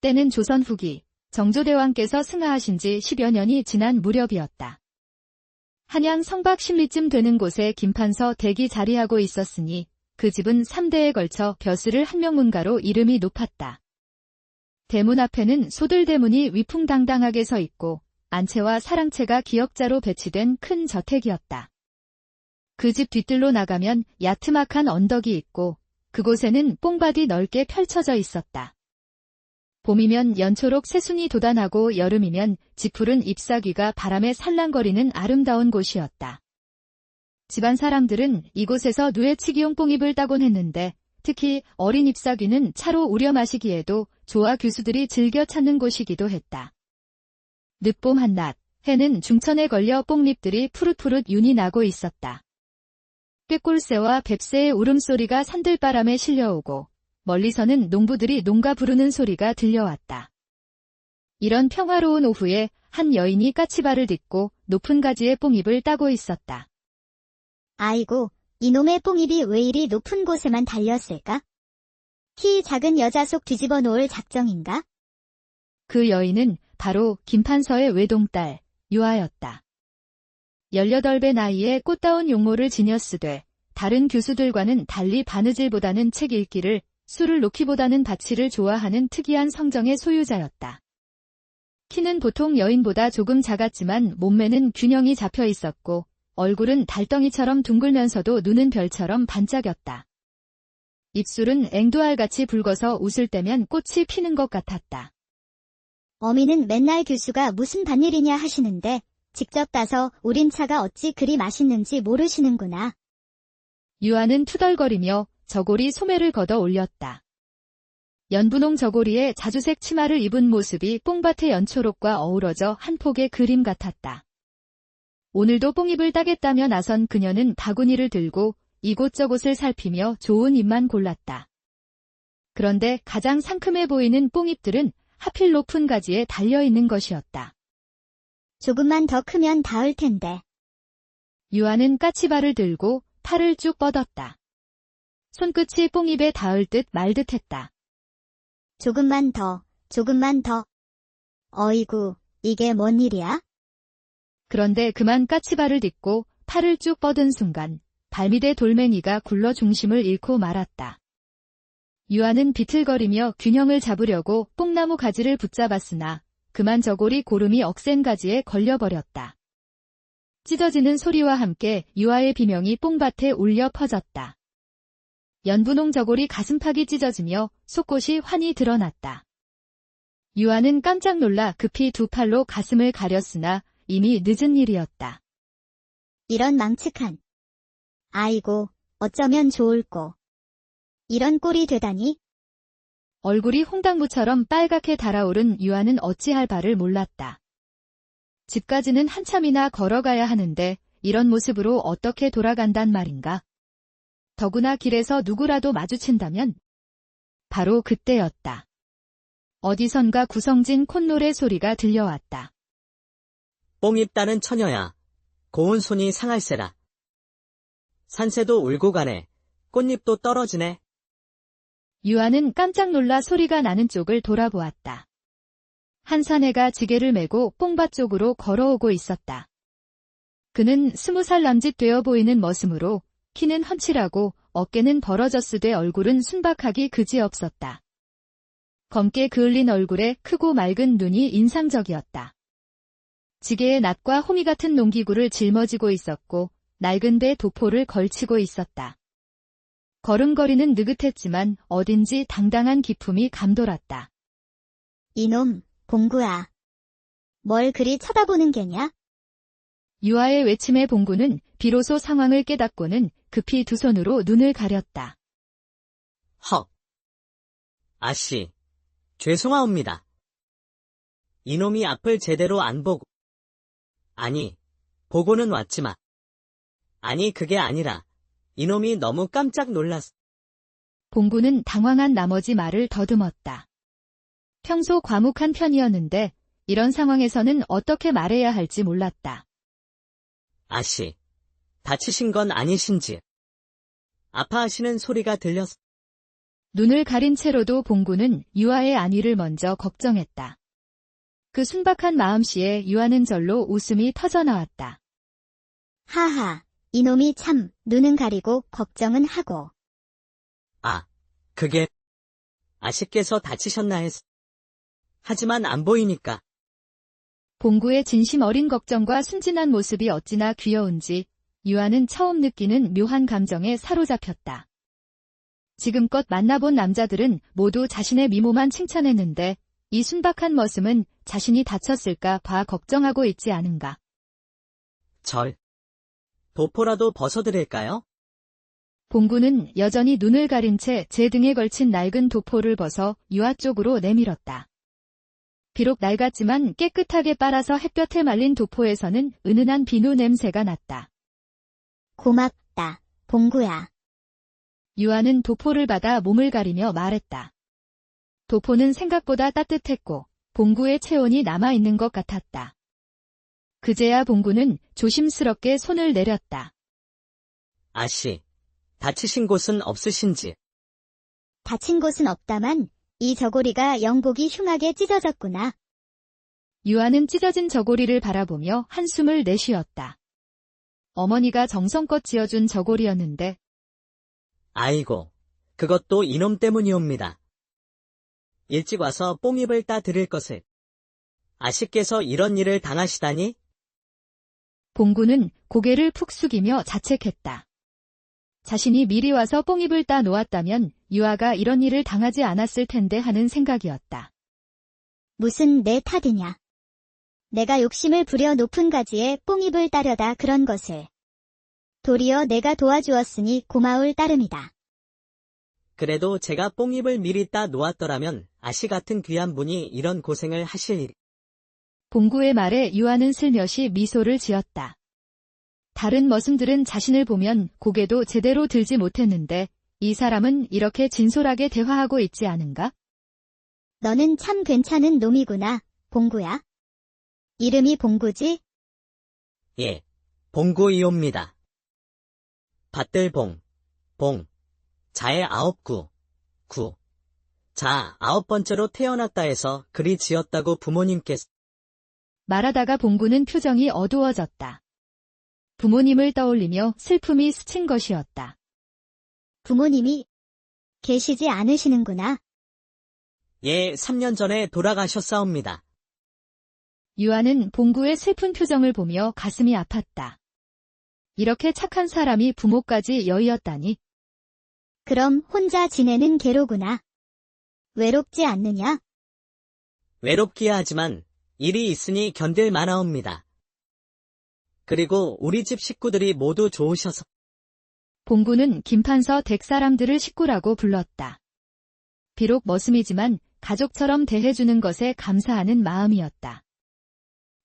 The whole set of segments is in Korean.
때는 조선 후기 정조대왕께서 승하하신 지 10여 년이 지난 무렵이었다. 한양 성박 십리쯤 되는 곳에 김판서 댁이 자리하고 있었으니 그 집은 3대에 걸쳐 벼슬을 한명문가로 이름이 높았다. 대문 앞에는 소들대문이 위풍당당하게 서 있고 안채와 사랑채가 기역자로 배치된 큰 저택이었다. 그 집 뒤뜰로 나가면 야트막한 언덕이 있고 그곳에는 뽕밭이 넓게 펼쳐져 있었다. 봄이면 연초록 새순이 돋아나고 여름이면 지푸른 잎사귀가 바람에 살랑거리는 아름다운 곳이었다. 집안 사람들은 이곳에서 누에치기용 뽕잎을 따곤 했는데 특히 어린 잎사귀는 차로 우려 마시기에도 조화 교수들이 즐겨 찾는 곳이기도 했다. 늦봄 한낮, 해는 중천에 걸려 뽕잎들이 푸릇푸릇 윤이 나고 있었다. 꾀골새와 뱁새의 울음소리가 산들바람에 실려오고 멀리서는 농부들이 농가 부르는 소리가 들려왔다. 이런 평화로운 오후에 한 여인이 까치발을 딛고 높은 가지의 뽕잎을 따고 있었다. 아이고, 이놈의 뽕잎이 왜 이리 높은 곳에만 달렸을까? 키 작은 여자 속 뒤집어 놓을 작정인가? 그 여인은 바로 김판서의 외동딸 유아였다. 18배 나이에 꽃다운 용모를 지녔으되 다른 교수들과는 달리 바느질보다는 책 읽기를, 술을 놓기보다는 바치를 좋아하는 특이한 성정의 소유자였다. 키는 보통 여인보다 조금 작았지만 몸매는 균형이 잡혀 있었고 얼굴은 달덩이처럼 둥글면서도 눈은 별처럼 반짝였다. 입술은 앵두알같이 붉어서 웃을 때면 꽃이 피는 것 같았다. 어미는 맨날 교수가 무슨 밭일이냐 하시는데 직접 따서 우린 차가 어찌 그리 맛있는지 모르시는구나. 유아는 투덜거리며 저고리 소매를 걷어 올렸다. 연분홍 저고리에 자주색 치마를 입은 모습이 뽕밭의 연초록과 어우러져 한 폭의 그림 같았다. 오늘도 뽕잎을 따겠다며 나선 그녀는 바구니를 들고 이곳저곳을 살피며 좋은 잎만 골랐다. 그런데 가장 상큼해 보이는 뽕잎들은 하필 높은 가지에 달려있는 것이었다. 조금만 더 크면 닿을 텐데. 유아는 까치발을 들고 팔을 쭉 뻗었다. 손끝이 뽕잎에 닿을 듯 말 듯 했다. 조금만 더, 조금만 더. 어이구, 이게 뭔 일이야? 그런데 그만 까치발을 딛고 팔을 쭉 뻗은 순간 발밑의 돌멩이가 굴러 중심을 잃고 말았다. 유아는 비틀거리며 균형을 잡으려고 뽕나무 가지를 붙잡았으나 그만 저고리 고름이 억센 가지에 걸려버렸다. 찢어지는 소리와 함께 유아의 비명이 뽕밭에 울려 퍼졌다. 연분홍 저고리 가슴팍이 찢어지며 속꽃이 환히 드러났다. 유아는 깜짝 놀라 급히 두 팔로 가슴을 가렸으나 이미 늦은 일이었다. 이런 망측한. 아이고, 어쩌면 좋을꼬. 이런 꼴이 되다니? 얼굴이 홍당무처럼 빨갛게 달아오른 유아는 어찌할 바를 몰랐다. 집까지는 한참이나 걸어가야 하는데 이런 모습으로 어떻게 돌아간단 말인가? 더구나 길에서 누구라도 마주친다면? 바로 그때였다. 어디선가 구성진 콧노래 소리가 들려왔다. 뽕잎 따는 처녀야, 고운 손이 상할세라. 산새도 울고 가네, 꽃잎도 떨어지네. 유아는 깜짝 놀라 소리가 나는 쪽을 돌아보았다. 한 사내가 지게를 메고 뽕밭 쪽으로 걸어오고 있었다. 그는 20살 남짓 되어 보이는 머슴으로 키는 훤칠하고 어깨는 벌어졌으되 얼굴은 순박하기 그지없었다. 검게 그을린 얼굴에 크고 맑은 눈이 인상적이었다. 지게에 낫과 호미 같은 농기구를 짊어지고 있었고 낡은 배 도포를 걸치고 있었다. 걸음걸이는 느긋했지만 어딘지 당당한 기품이 감돌았다. 이놈, 봉구야. 뭘 그리 쳐다보는 게냐? 유아의 외침에 봉구는 비로소 상황을 깨닫고는 급히 두 손으로 눈을 가렸다. 헉! 아씨, 죄송하옵니다. 이놈이 앞을 제대로 안 보고. 아니, 보고는 왔지만. 아니 그게 아니라 이놈이 너무 깜짝 놀랐어. 봉구는 당황한 나머지 말을 더듬었다. 평소 과묵한 편이었는데 이런 상황에서는 어떻게 말해야 할지 몰랐다. 아씨, 다치신 건 아니신지? 아파하시는 소리가 들렸어. 눈을 가린 채로도 봉구는 유아의 안위를 먼저 걱정했다. 그 순박한 마음씨에 유아는 절로 웃음이 터져나왔다. 하하, 이놈이 참, 눈은 가리고 걱정은 하고. 아, 그게 아씨께서 다치셨나 해서. 하지만 안 보이니까. 봉구의 진심 어린 걱정과 순진한 모습이 어찌나 귀여운지 유아는 처음 느끼는 묘한 감정에 사로잡혔다. 지금껏 만나본 남자들은 모두 자신의 미모만 칭찬했는데 이 순박한 머슴은 자신이 다쳤을까 봐 걱정하고 있지 않은가. 도포라도 벗어드릴까요? 봉구는 여전히 눈을 가린 채 제 등에 걸친 낡은 도포를 벗어 유아 쪽으로 내밀었다. 비록 낡았지만 깨끗하게 빨아서 햇볕에 말린 도포에서는 은은한 비누 냄새가 났다. 고맙다, 봉구야. 유아는 도포를 받아 몸을 가리며 말했다. 도포는 생각보다 따뜻했고 봉구의 체온이 남아있는 것 같았다. 그제야 봉구는 조심스럽게 손을 내렸다. 아씨, 다치신 곳은 없으신지? 다친 곳은 없다만 이 저고리가 영복이 흉하게 찢어졌구나. 유아는 찢어진 저고리를 바라보며 한숨을 내쉬었다. 어머니가 정성껏 지어준 저고리였는데. 아이고, 그것도 이놈 때문이옵니다. 일찍 와서 뽕잎을 따 드릴 것을. 아씨께서 이런 일을 당하시다니? 봉구는 고개를 푹 숙이며 자책했다. 자신이 미리 와서 뽕잎을 따 놓았다면 유아가 이런 일을 당하지 않았을 텐데 하는 생각이었다. 무슨 내 탓이냐. 내가 욕심을 부려 높은 가지에 뽕잎을 따려다 그런 것을. 도리어 내가 도와주었으니 고마울 따름이다. 그래도 제가 뽕잎을 미리 따 놓았더라면 아씨 같은 귀한 분이 이런 고생을 하실 일. 봉구의 말에 유아는 슬며시 미소를 지었다. 다른 머슴들은 자신을 보면 고개도 제대로 들지 못했는데 이 사람은 이렇게 진솔하게 대화하고 있지 않은가? 너는 참 괜찮은 놈이구나, 봉구야. 이름이 봉구지? 예, 봉구이옵니다. 밭들봉, 자의 9구, 자 9번째로 태어났다 해서 그리 지었다고 부모님께서. 말하다가 봉구는 표정이 어두워졌다. 부모님을 떠올리며 슬픔이 스친 것이었다. 부모님이 계시지 않으시는구나. 예, 3년 전에 돌아가셨사옵니다. 유아는 봉구의 슬픈 표정을 보며 가슴이 아팠다. 이렇게 착한 사람이 부모까지 여의었다니. 그럼 혼자 지내는 개로구나. 외롭지 않느냐? 외롭기야 하지만 일이 있으니 견딜 만하옵니다. 그리고 우리 집 식구들이 모두 좋으셔서. 봉구는 김판서 댁 사람들을 식구라고 불렀다. 비록 머슴이지만 가족처럼 대해주는 것에 감사하는 마음이었다.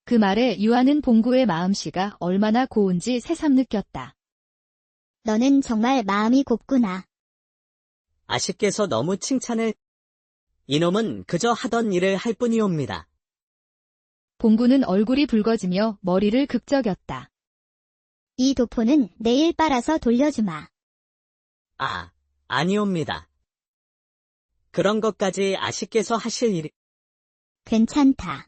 그 말에 유아는 봉구의 마음씨가 얼마나 고운지 새삼 느꼈다. 너는 정말 마음이 곱구나. 아씨께서 너무 칭찬을. 이놈은 그저 하던 일을 할 뿐이옵니다. 봉구는 얼굴이 붉어지며 머리를 극적였다. 이 도포는 내일 빨아서 돌려주마. 아, 아니옵니다. 그런 것까지 아씨께서 하실 일이. 괜찮다.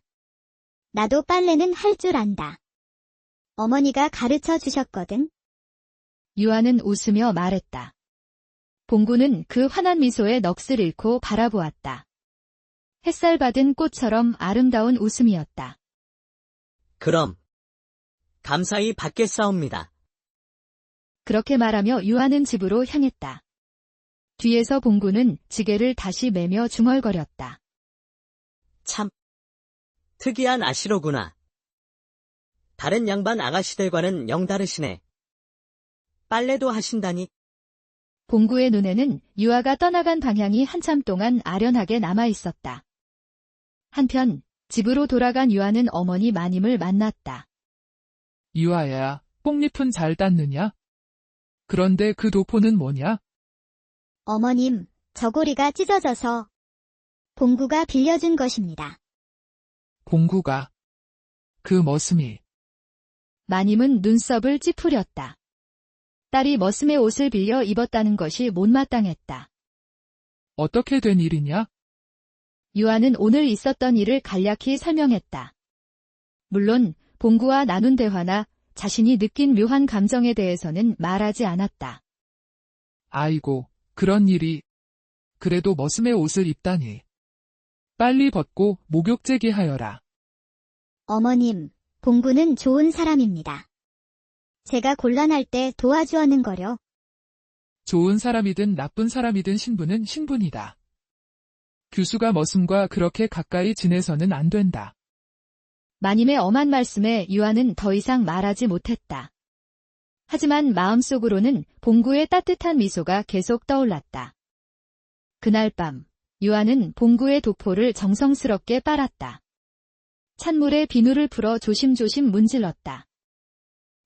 나도 빨래는 할 줄 안다. 어머니가 가르쳐 주셨거든. 유아는 웃으며 말했다. 봉구는 그 환한 미소에 넋을 잃고 바라보았다. 햇살 받은 꽃처럼 아름다운 웃음이었다. 그럼 감사히 받겠사옵니다. 그렇게 말하며 유아는 집으로 향했다. 뒤에서 봉구는 지게를 다시 매며 중얼거렸다. 참 특이한 아씨로구나. 다른 양반 아가씨들과는 영 다르시네. 빨래도 하신다니. 봉구의 눈에는 유아가 떠나간 방향이 한참 동안 아련하게 남아있었다. 한편 집으로 돌아간 유아는 어머니 마님을 만났다. 유아야, 뽕잎은 잘 땄느냐? 그런데 그 도포는 뭐냐? 어머님, 저고리가 찢어져서 봉구가 빌려준 것입니다. 봉구가. 그 머슴이. 마님은 눈썹을 찌푸렸다. 딸이 머슴의 옷을 빌려 입었다는 것이 못마땅했다. 어떻게 된 일이냐? 유아는 오늘 있었던 일을 간략히 설명했다. 물론 봉구와 나눈 대화나 자신이 느낀 묘한 감정에 대해서는 말하지 않았다. 아이고, 그런 일이. 그래도 머슴의 옷을 입다니. 빨리 벗고 목욕제기 하여라. 어머님, 봉구는 좋은 사람입니다. 제가 곤란할 때 도와주어는 거려. 좋은 사람이든 나쁜 사람이든 신부는 신분이다. 규수가 머슴과 그렇게 가까이 지내서는 안 된다. 마님의 엄한 말씀에 유아는 더 이상 말하지 못했다. 하지만 마음속으로는 봉구의 따뜻한 미소가 계속 떠올랐다. 그날 밤, 유아는 봉구의 도포를 정성스럽게 빨았다. 찬물에 비누를 풀어 조심조심 문질렀다.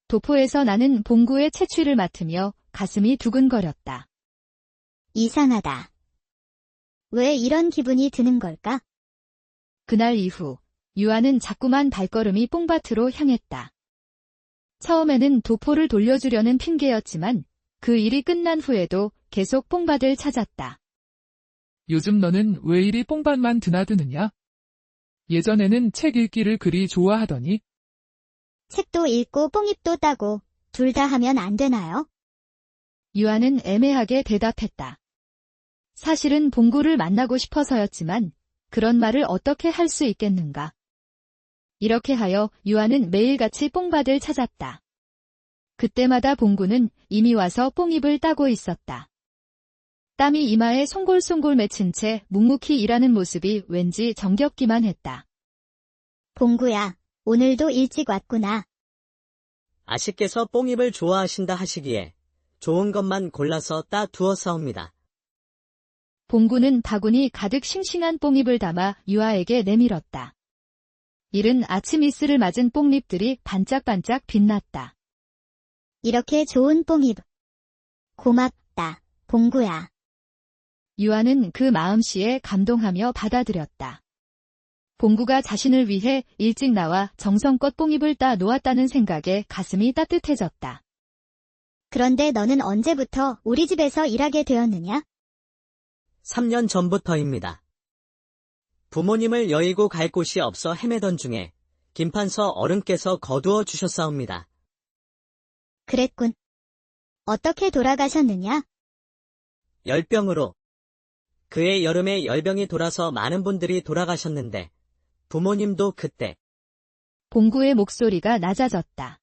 도포에서 나는 봉구의 채취를 맡으며 가슴이 두근거렸다. 이상하다. 왜 이런 기분이 드는 걸까? 그날 이후 유아는 자꾸만 발걸음이 뽕밭으로 향했다. 처음에는 도포를 돌려주려는 핑계였지만 그 일이 끝난 후에도 계속 뽕밭을 찾았다. 요즘 너는 왜 이리 뽕밭만 드나드느냐? 예전에는 책 읽기를 그리 좋아하더니. 책도 읽고 뽕잎도 따고 둘 다 하면 안 되나요? 유아는 애매하게 대답했다. 사실은 봉구를 만나고 싶어서였지만 그런 말을 어떻게 할 수 있겠는가. 이렇게 하여 유아는 매일같이 뽕밭을 찾았다. 그때마다 봉구는 이미 와서 뽕잎을 따고 있었다. 땀이 이마에 송골송골 맺힌 채 묵묵히 일하는 모습이 왠지 정겹기만 했다. 봉구야, 오늘도 일찍 왔구나. 아씨께서 뽕잎을 좋아하신다 하시기에 좋은 것만 골라서 따 두었사옵니다. 봉구는 바구니 가득 싱싱한 뽕잎을 담아 유아에게 내밀었다. 이른 아침 이슬을 맞은 뽕잎들이 반짝반짝 빛났다. 이렇게 좋은 뽕잎. 고맙다, 봉구야. 유아는 그 마음씨에 감동하며 받아들였다. 봉구가 자신을 위해 일찍 나와 정성껏 뽕잎을 따 놓았다는 생각에 가슴이 따뜻해졌다. 그런데 너는 언제부터 우리 집에서 일하게 되었느냐? 3년 전부터입니다. 부모님을 여의고 갈 곳이 없어 헤매던 중에 김판서 어른께서 거두어 주셨사옵니다. 그랬군. 어떻게 돌아가셨느냐? 열병으로. 그해 여름에 열병이 돌아서 많은 분들이 돌아가셨는데 부모님도 그때. 봉구의 목소리가 낮아졌다.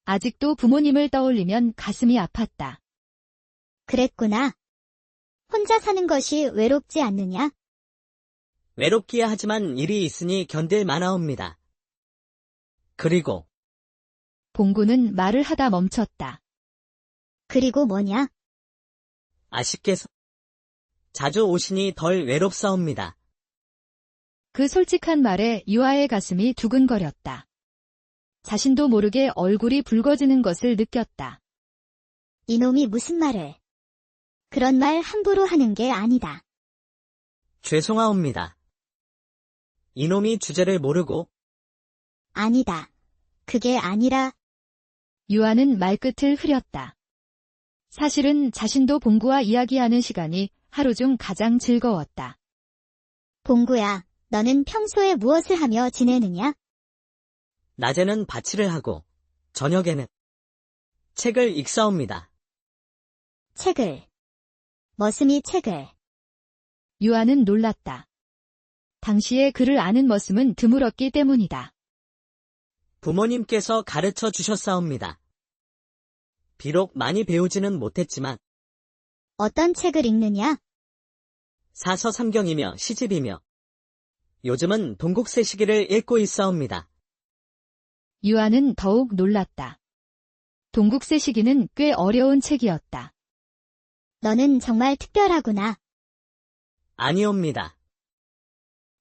아직도 부모님을 떠올리면 가슴이 아팠다. 그랬구나. 혼자 사는 것이 외롭지 않느냐? 외롭기야 하지만 일이 있으니 견딜 만하옵니다. 그리고 봉구는 말을 하다 멈췄다. 그리고 뭐냐? 아씨께서 자주 오시니 덜 외롭사옵니다. 그 솔직한 말에 유아의 가슴이 두근거렸다. 자신도 모르게 얼굴이 붉어지는 것을 느꼈다. 이놈이 무슨 말을. 그런 말 함부로 하는 게 아니다. 죄송하옵니다. 이놈이 주제를 모르고. 아니다. 그게 아니라. 유아는 말끝을 흐렸다. 사실은 자신도 봉구와 이야기하는 시간이 하루 중 가장 즐거웠다. 봉구야, 너는 평소에 무엇을 하며 지내느냐? 낮에는 밭일을 하고 저녁에는 책을 읽사옵니다. 책을. 머슴이 책을. 유아는 놀랐다. 당시에 그를 아는 머슴은 드물었기 때문이다. 부모님께서 가르쳐 주셨사옵니다. 비록 많이 배우지는 못했지만 어떤 책을 읽느냐? 사서삼경이며 시집이며 요즘은 동국세 시기를 읽고 있사옵니다. 유아는 더욱 놀랐다. 동국세 시기는 꽤 어려운 책이었다. 너는 정말 특별하구나. 아니옵니다.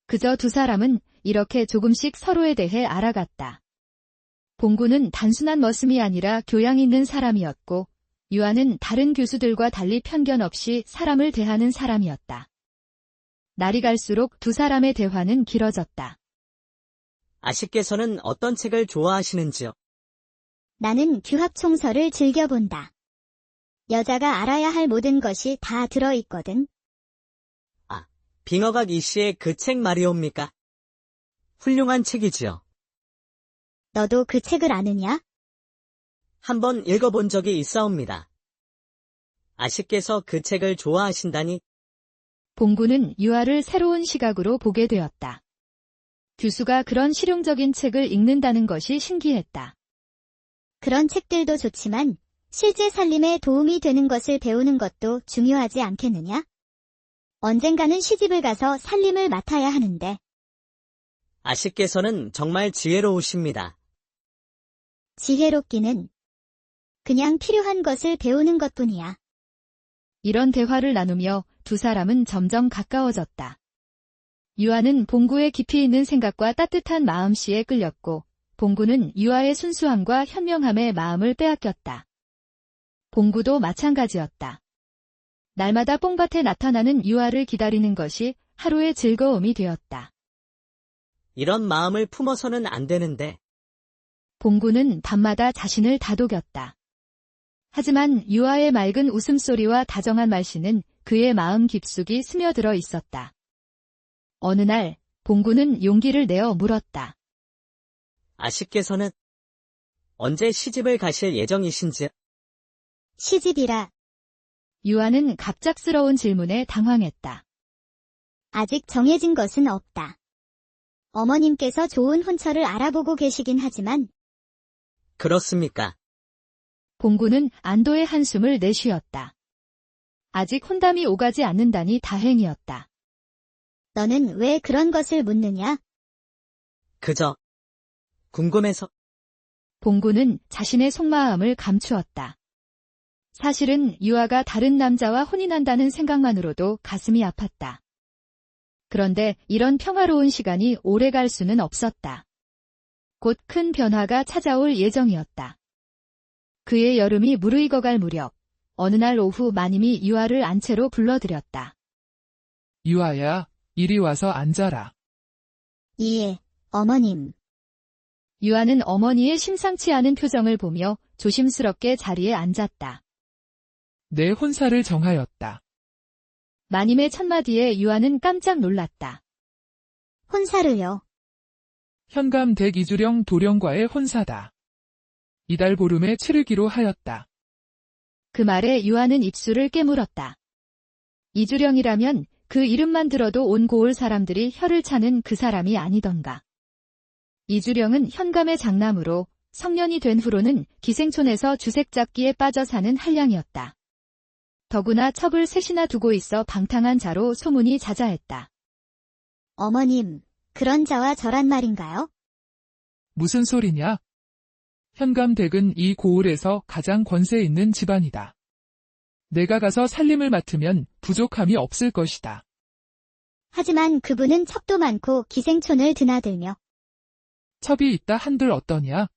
그저 두 사람은 이렇게 조금씩 서로에 대해 알아갔다. 봉구는 단순한 머슴이 아니라 교양 있는 사람이었고, 유아는 다른 교수들과 달리 편견 없이 사람을 대하는 사람이었다. 날이 갈수록 두 사람의 대화는 길어졌다. 아씨께서는 어떤 책을 좋아하시는지요? 나는 규합총서를 즐겨본다. 여자가 알아야 할 모든 것이 다 들어있거든. 빙어각 이씨의 그 책 말이옵니까? 훌륭한 책이지요. 너도 그 책을 아느냐? 한번 읽어본 적이 있사옵니다. 아씨께서 그 책을 좋아하신다니. 봉구는 유아를 새로운 시각으로 보게 되었다. 규수가 그런 실용적인 책을 읽는다는 것이 신기했다. 그런 책들도 좋지만 실제 살림에 도움이 되는 것을 배우는 것도 중요하지 않겠느냐? 언젠가는 시집을 가서 살림을 맡아야 하는데. 아씨께서는 정말 지혜로우십니다. 지혜롭기는 그냥 필요한 것을 배우는 것뿐이야. 이런 대화를 나누며 두 사람은 점점 가까워졌다. 유아는 봉구의 깊이 있는 생각과 따뜻한 마음씨에 끌렸고, 봉구는 유아의 순수함과 현명함에 마음을 빼앗겼다. 봉구도 마찬가지였다. 날마다 뽕밭에 나타나는 유아를 기다리는 것이 하루의 즐거움이 되었다. 이런 마음을 품어서는 안 되는데. 봉구는 밤마다 자신을 다독였다. 하지만 유아의 맑은 웃음소리와 다정한 말씨는 그의 마음 깊숙이 스며들어 있었다. 어느 날, 봉구는 용기를 내어 물었다. 아씨께서는 언제 시집을 가실 예정이신지? 시집이라. 유아는 갑작스러운 질문에 당황했다. 아직 정해진 것은 없다. 어머님께서 좋은 혼처를 알아보고 계시긴 하지만. 그렇습니까? 봉구는 안도의 한숨을 내쉬었다. 아직 혼담이 오가지 않는다니 다행이었다. 너는 왜 그런 것을 묻느냐? 그저 궁금해서. 봉구는 자신의 속마음을 감추었다. 사실은 유아가 다른 남자와 혼인한다는 생각만으로도 가슴이 아팠다. 그런데 이런 평화로운 시간이 오래 갈 수는 없었다. 곧 큰 변화가 찾아올 예정이었다. 그의 여름이 무르익어갈 무렵, 어느 날 오후 마님이 유아를 안채로 불러들였다. 유아야, 이리 와서 앉아라. 예, 어머님. 유아는 어머니의 심상치 않은 표정을 보며 조심스럽게 자리에 앉았다. 내 혼사를 정하였다. 마님의 첫마디에 유아는 깜짝 놀랐다. 혼사를요? 현감 댁 이주령 도령과의 혼사다. 이달 보름에 치르기로 하였다. 그 말에 유아는 입술을 깨물었다. 이주령이라면 그 이름만 들어도 온 고을 사람들이 혀를 차는 그 사람이 아니던가. 이주령은 현감의 장남으로 성년이 된 후로는 기생촌에서 주색잡기에 빠져 사는 한량이었다. 더구나 첩을 셋이나 두고 있어 방탕한 자로 소문이 자자했다. 어머님, 그런 자와 저란 말인가요? 무슨 소리냐? 현감 댁은 이 고을에서 가장 권세 있는 집안이다. 내가 가서 살림을 맡으면 부족함이 없을 것이다. 하지만 그분은 첩도 많고 기생촌을 드나들며. 첩이 있다 한들 어떠냐?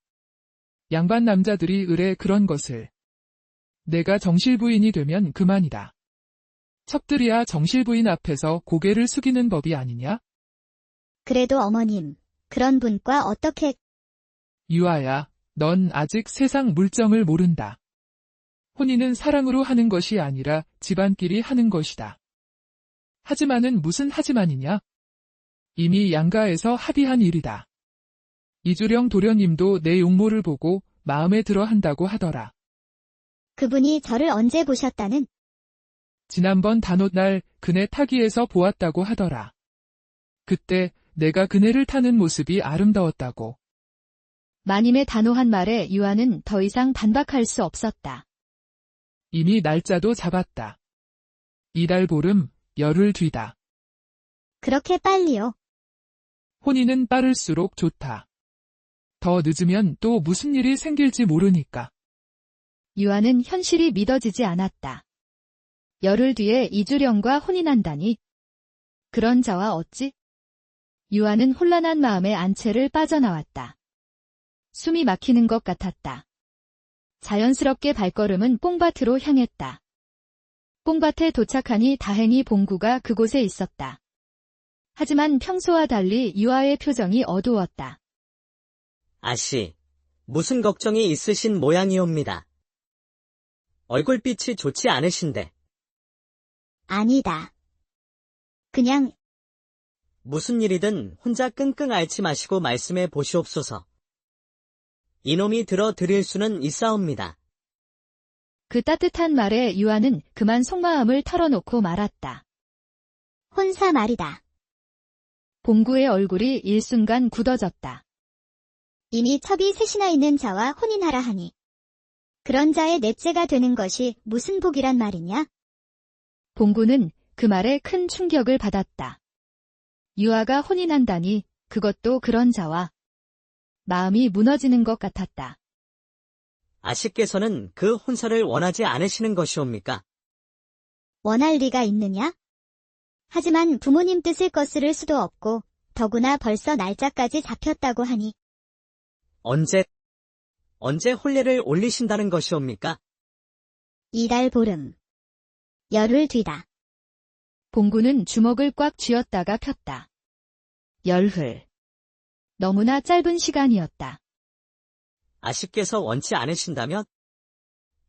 양반 남자들이 의뢰 그런 것을. 내가 정실부인이 되면 그만이다. 첩들이야 정실부인 앞에서 고개를 숙이는 법이 아니냐? 그래도 어머님, 그런 분과 어떻게. 유아야, 넌 아직 세상 물정을 모른다. 혼인은 사랑으로 하는 것이 아니라 집안끼리 하는 것이다. 하지만은 무슨 하지만이냐? 이미 양가에서 합의한 일이다. 이주령 도련님도 내 용모를 보고 마음에 들어 한다고 하더라. 그분이 저를 언제 보셨다는? 지난번 단오날 그네 타기에서 보았다고 하더라. 그때 내가 그네를 타는 모습이 아름다웠다고. 마님의 단호한 말에 유아는 더 이상 반박할 수 없었다. 이미 날짜도 잡았다. 이달 보름, 열흘 뒤다. 그렇게 빨리요? 혼인은 빠를수록 좋다. 더 늦으면 또 무슨 일이 생길지 모르니까. 유아는 현실이 믿어지지 않았다. 열흘 뒤에 이주령과 혼인한다니. 그런 자와 어찌? 유아는 혼란한 마음에 안채를 빠져나왔다. 숨이 막히는 것 같았다. 자연스럽게 발걸음은 뽕밭으로 향했다. 뽕밭에 도착하니 다행히 봉구가 그곳에 있었다. 하지만 평소와 달리 유아의 표정이 어두웠다. 아씨, 무슨 걱정이 있으신 모양이옵니다. 얼굴빛이 좋지 않으신데. 아니다. 그냥 무슨 일이든 혼자 끙끙 앓지 마시고 말씀해 보시옵소서. 이놈이 들어드릴 수는 있사옵니다. 그 따뜻한 말에 유아는 그만 속마음을 털어놓고 말았다. 혼사 말이다. 봉구의 얼굴이 일순간 굳어졌다. 이미 첩이 셋이나 있는 자와 혼인하라 하니. 그런 자의 넷째가 되는 것이 무슨 복이란 말이냐? 봉구는 그 말에 큰 충격을 받았다. 유아가 혼인한다니 그것도 그런 자와 마음이 무너지는 것 같았다. 아씨께서는 그 혼사를 원하지 않으시는 것이옵니까? 원할 리가 있느냐? 하지만 부모님 뜻을 거스를 수도 없고 더구나 벌써 날짜까지 잡혔다고 하니 언제 혼례를 올리신다는 것이옵니까? 이달 보름. 열흘 뒤다. 봉구는 주먹을 꽉 쥐었다가 폈다. 열흘. 너무나 짧은 시간이었다. 아씨께서 원치 않으신다면?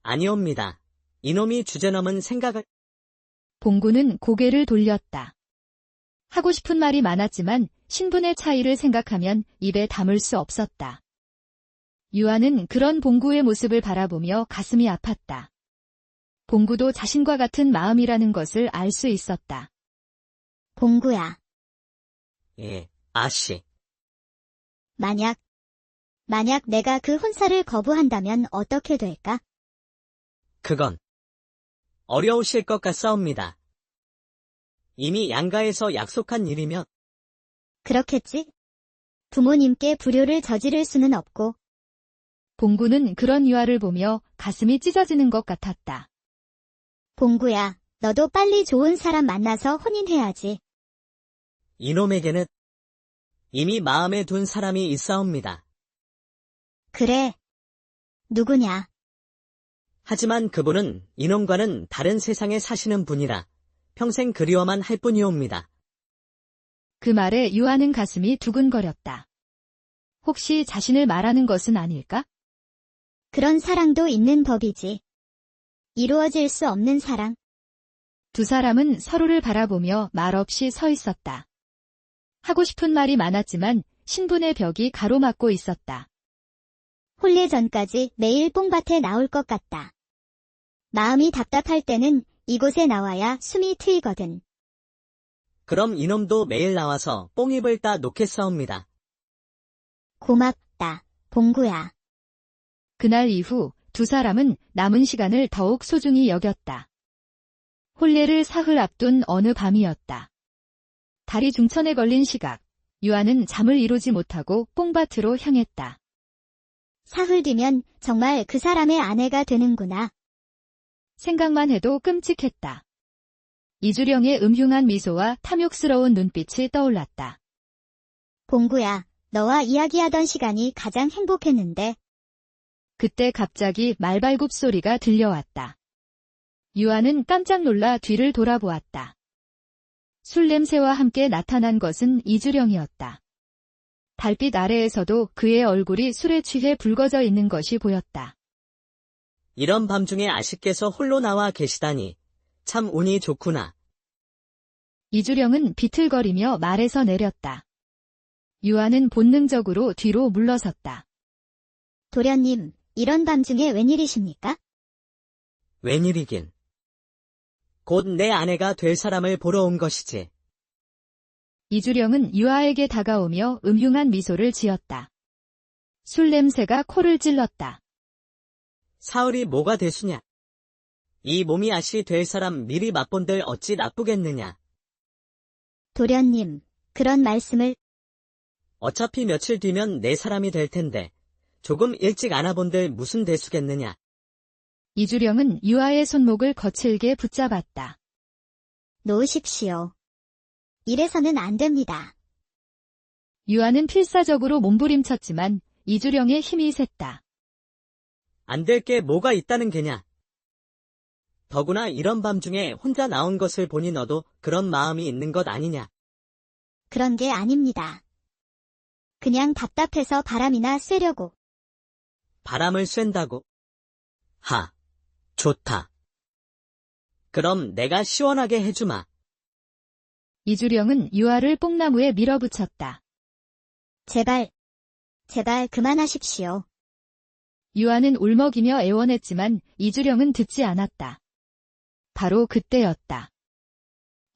아니옵니다. 이놈이 주제넘은 생각을. 봉구는 고개를 돌렸다. 하고 싶은 말이 많았지만 신분의 차이를 생각하면 입에 담을 수 없었다. 유아는 그런 봉구의 모습을 바라보며 가슴이 아팠다. 봉구도 자신과 같은 마음이라는 것을 알 수 있었다. 봉구야, 예, 아씨. 만약 내가 그 혼사를 거부한다면 어떻게 될까? 그건 어려우실 것 같사옵니다. 이미 양가에서 약속한 일이면. 그렇겠지? 부모님께 불효를 저지를 수는 없고. 봉구는 그런 유아를 보며 가슴이 찢어지는 것 같았다. 봉구야, 너도 빨리 좋은 사람 만나서 혼인해야지. 이놈에게는 이미 마음에 둔 사람이 있사옵니다. 그래. 누구냐? 하지만 그분은 이놈과는 다른 세상에 사시는 분이라 평생 그리워만 할 뿐이옵니다. 그 말에 유아는 가슴이 두근거렸다. 혹시 자신을 말하는 것은 아닐까? 그런 사랑도 있는 법이지. 이루어질 수 없는 사랑. 두 사람은 서로를 바라보며 말없이 서 있었다. 하고 싶은 말이 많았지만 신분의 벽이 가로막고 있었다. 혼례 전까지 매일 뽕밭에 나올 것 같다. 마음이 답답할 때는 이곳에 나와야 숨이 트이거든. 그럼 이놈도 매일 나와서 뽕입을 따 놓겠사옵니다. 고맙다, 봉구야. 그날 이후 두 사람은 남은 시간을 더욱 소중히 여겼다. 혼례를 사흘 앞둔 어느 밤이었다. 달이 중천에 걸린 시각, 유아는 잠을 이루지 못하고 뽕밭으로 향했다. 사흘 뒤면 정말 그 사람의 아내가 되는구나. 생각만 해도 끔찍했다. 이주령의 음흉한 미소와 탐욕스러운 눈빛이 떠올랐다. 봉구야, 너와 이야기하던 시간이 가장 행복했는데. 그때 갑자기 말발굽 소리가 들려왔다. 유아는 깜짝 놀라 뒤를 돌아보았다. 술 냄새와 함께 나타난 것은 이주령이었다. 달빛 아래에서도 그의 얼굴이 술에 취해 붉어져 있는 것이 보였다. 이런 밤중에 아씨께서 홀로 나와 계시다니 참 운이 좋구나. 이주령은 비틀거리며 말에서 내렸다. 유아는 본능적으로 뒤로 물러섰다. 도련님, 이런 밤중에 웬일이십니까? 웬일이긴. 곧 내 아내가 될 사람을 보러 온 것이지. 이주령은 유아에게 다가오며 음흉한 미소를 지었다. 술 냄새가 코를 찔렀다. 사흘이 뭐가 대수냐. 이 몸이 아씨 될 사람 미리 맛본들 어찌 나쁘겠느냐. 도련님, 그런 말씀을. 어차피 며칠 뒤면 내 사람이 될 텐데 조금 일찍 안아본들 무슨 대수겠느냐. 이주령은 유아의 손목을 거칠게 붙잡았다. 놓으십시오. 이래서는 안 됩니다. 유아는 필사적으로 몸부림쳤지만 이주령의 힘이 셌다. 안 될 게 뭐가 있다는 게냐. 더구나 이런 밤중에 혼자 나온 것을 보니 너도 그런 마음이 있는 것 아니냐. 그런 게 아닙니다. 그냥 답답해서 바람이나 쐬려고. 바람을 쐰다고? 하, 좋다. 그럼 내가 시원하게 해주마. 이주령은 유아를 뽕나무에 밀어붙였다. 제발 그만하십시오. 유아는 울먹이며 애원했지만 이주령은 듣지 않았다. 바로 그때였다.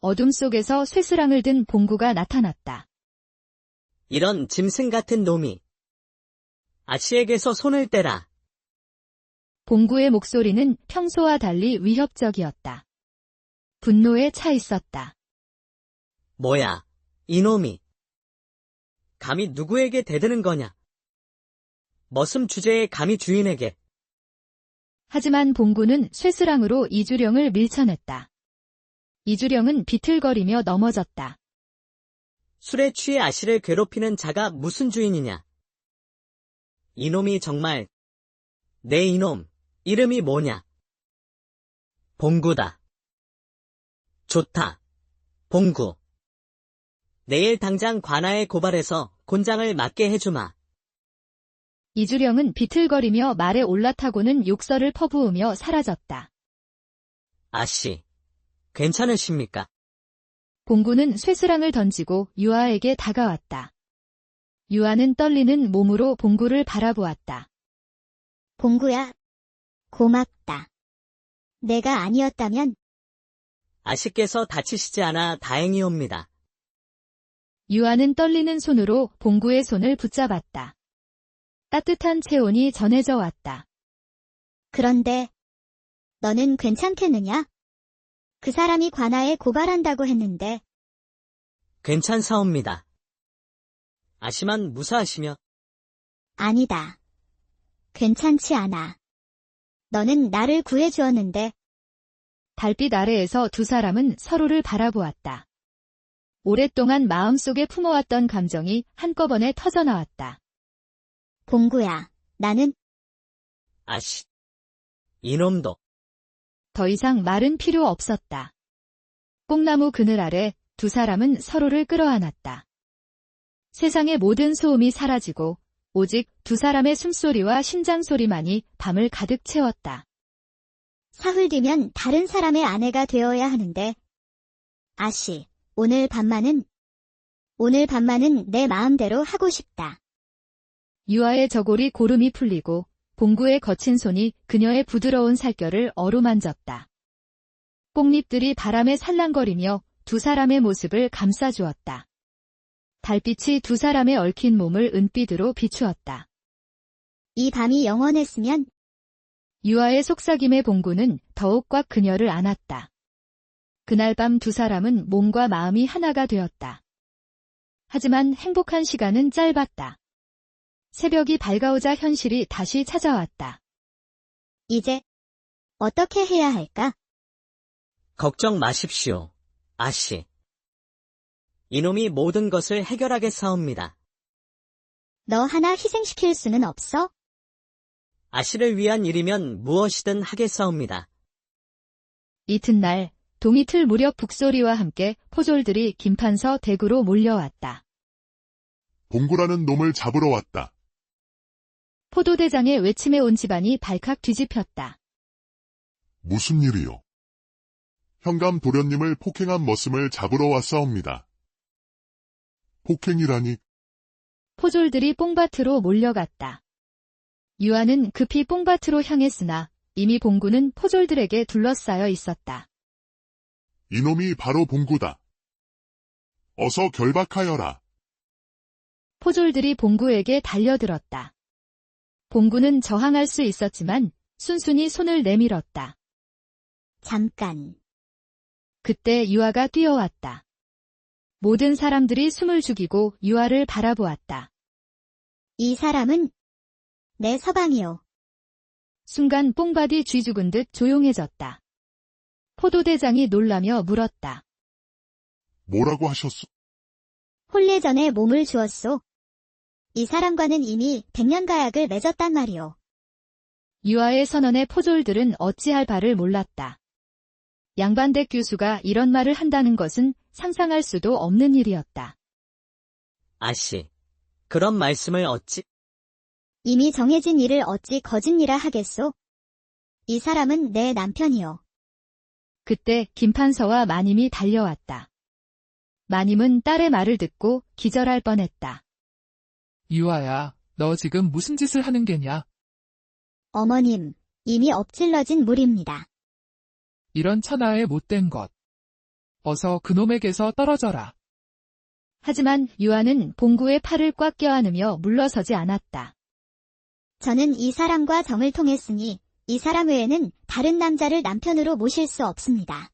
어둠 속에서 쇠스랑을 든 봉구가 나타났다. 이런 짐승 같은 놈이. 아씨에게서 손을 떼라. 봉구의 목소리는 평소와 달리 위협적이었다. 분노에 차 있었다. 뭐야, 이놈이. 감히 누구에게 대드는 거냐? 머슴 주제에 감히 주인에게. 하지만 봉구는 쇠스랑으로 이주령을 밀쳐냈다. 이주령은 비틀거리며 넘어졌다. 술에 취해 아씨를 괴롭히는 자가 무슨 주인이냐? 이놈이 정말. 내 이놈, 이름이 뭐냐? 봉구다. 좋다. 봉구. 내일 당장 관아에 고발해서 곤장을 맞게 해주마. 이주령은 비틀거리며 말에 올라타고는 욕설을 퍼부으며 사라졌다. 아씨, 괜찮으십니까? 봉구는 쇠스랑을 던지고 유아에게 다가왔다. 유아는 떨리는 몸으로 봉구를 바라보았다. 봉구야, 고맙다. 내가 아니었다면 아씨께서 다치시지 않아 다행이옵니다. 유아는 떨리는 손으로 봉구의 손을 붙잡았다. 따뜻한 체온이 전해져 왔다. 그런데 너는 괜찮겠느냐? 그 사람이 관아에 고발한다고 했는데. 괜찮사옵니다. 아씨만 무사하시며. 아니다. 괜찮지 않아. 너는 나를 구해주었는데. 달빛 아래에서 두 사람은 서로를 바라보았다. 오랫동안 마음속에 품어왔던 감정이 한꺼번에 터져나왔다. 봉구야, 나는 아씨. 이놈도. 더 이상 말은 필요 없었다. 뽕나무 그늘 아래 두 사람은 서로를 끌어안았다. 세상의 모든 소음이 사라지고 오직 두 사람의 숨소리와 심장 소리만이 밤을 가득 채웠다. 사흘 뒤면 다른 사람의 아내가 되어야 하는데. 아씨, 오늘 밤만은 내 마음대로 하고 싶다. 유아의 저골이 고름이 풀리고 봉구의 거친 손이 그녀의 부드러운 살결을 어루만졌다. 꽃잎들이 바람에 살랑거리며 두 사람의 모습을 감싸주었다. 달빛이 두 사람의 얽힌 몸을 은빛으로 비추었다. 이 밤이 영원했으면. 유아의 속삭임에 봉구는 더욱 꽉 그녀를 안았다. 그날 밤 두 사람은 몸과 마음이 하나가 되었다. 하지만 행복한 시간은 짧았다. 새벽이 밝아오자 현실이 다시 찾아왔다. 이제 어떻게 해야 할까? 걱정 마십시오, 아씨. 이놈이 모든 것을 해결하겠사옵니다. 너 하나 희생시킬 수는 없어? 아씨를 위한 일이면 무엇이든 하겠사옵니다. 이튿날 동이틀 무렵 북소리와 함께 포졸들이 김판서 대구로 몰려왔다. 봉구라는 놈을 잡으러 왔다. 포도대장의 외침에 온 집안이 발칵 뒤집혔다. 무슨 일이요? 현감 도련님을 폭행한 머슴을 잡으러 왔사옵니다. 폭행이라니. 포졸들이 뽕밭으로 몰려갔다. 유아는 급히 뽕밭으로 향했으나 이미 봉구는 포졸들에게 둘러싸여 있었다. 이놈이 바로 봉구다. 어서 결박하여라. 포졸들이 봉구에게 달려들었다. 봉구는 저항할 수 있었지만 순순히 손을 내밀었다. 잠깐. 그때 유아가 뛰어왔다. 모든 사람들이 숨을 죽이고 유아를 바라보았다. 이 사람은 내 서방이요. 순간 뽕밭이 쥐 죽은 듯 조용해졌다. 포도대장이 놀라며 물었다. 뭐라고 하셨소? 혼례 전에 몸을 주었소. 이 사람과는 이미 100년 가약을 맺었단 말이오. 유아의 선언에 포졸들은 어찌할 바를 몰랐다. 양반댁 교수가 이런 말을 한다는 것은 상상할 수도 없는 일이었다. 아씨, 그런 말씀을 어찌? 이미 정해진 일을 어찌 거짓이라 하겠소? 이 사람은 내 남편이요. 그때 김판서와 마님이 달려왔다. 마님은 딸의 말을 듣고 기절할 뻔했다. 유아야, 너 지금 무슨 짓을 하는 게냐? 어머님, 이미 엎질러진 물입니다. 이런 천하의 못된 것. 어서 그놈에게서 떨어져라. 하지만 유아는 봉구의 팔을 꽉 껴안으며 물러서지 않았다. 저는 이 사람과 정을 통했으니 이 사람 외에는 다른 남자를 남편으로 모실 수 없습니다.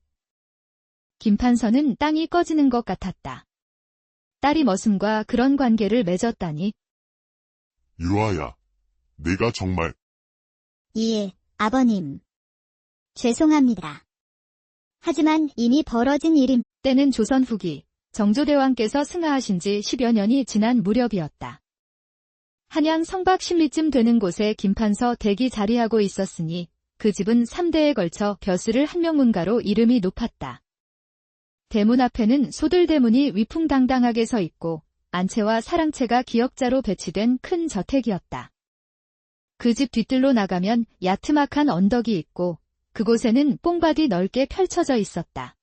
김판서는 땅이 꺼지는 것 같았다. 딸이 머슴과 그런 관계를 맺었다니. 유아야, 네가 정말 예, 아버님. 죄송합니다. 하지만 이미 벌어진 일임. 때는 조선 후기 정조대왕께서 승하하신 지 10여 년이 지난 무렵이었다. 한양 성박 십리쯤 되는 곳에 김판서 댁이 자리하고 있었으니 그 집은 3대에 걸쳐 벼슬을 한명문가로 이름이 높았다. 대문 앞에는 소들대문이 위풍당당하게 서 있고 안채와 사랑채가 기역자로 배치된 큰 저택이었다. 그 집 뒤뜰로 나가면 야트막한 언덕이 있고 그곳에는 뽕밭이 넓게 펼쳐져 있었다.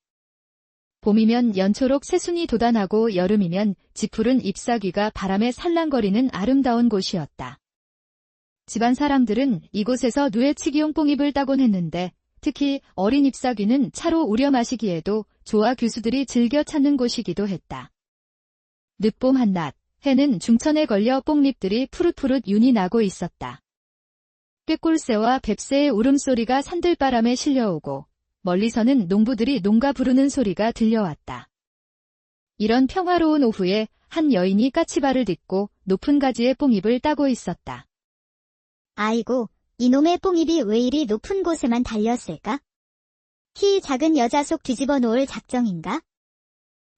봄이면 연초록 새순이 돋아나고 여름이면 지푸른 잎사귀가 바람에 살랑거리는 아름다운 곳이었다. 집안 사람들은 이곳에서 누에치기용 뽕잎을 따곤 했는데 특히 어린 잎사귀는 차로 우려 마시기에도 조화 교수들이 즐겨 찾는 곳이기도 했다. 늦봄 한낮, 해는 중천에 걸려 뽕잎들이 푸릇푸릇 윤이 나고 있었다. 꾀꿀새와 뱁새의 울음소리가 산들바람에 실려오고 멀리서는 농부들이 농가 부르는 소리가 들려왔다. 이런 평화로운 오후에 한 여인이 까치발을 딛고 높은 가지의 뽕잎을 따고 있었다. 아이고, 이놈의 뽕잎이 왜 이리 높은 곳에만 달렸을까? 키 작은 여자 속 뒤집어 놓을 작정인가?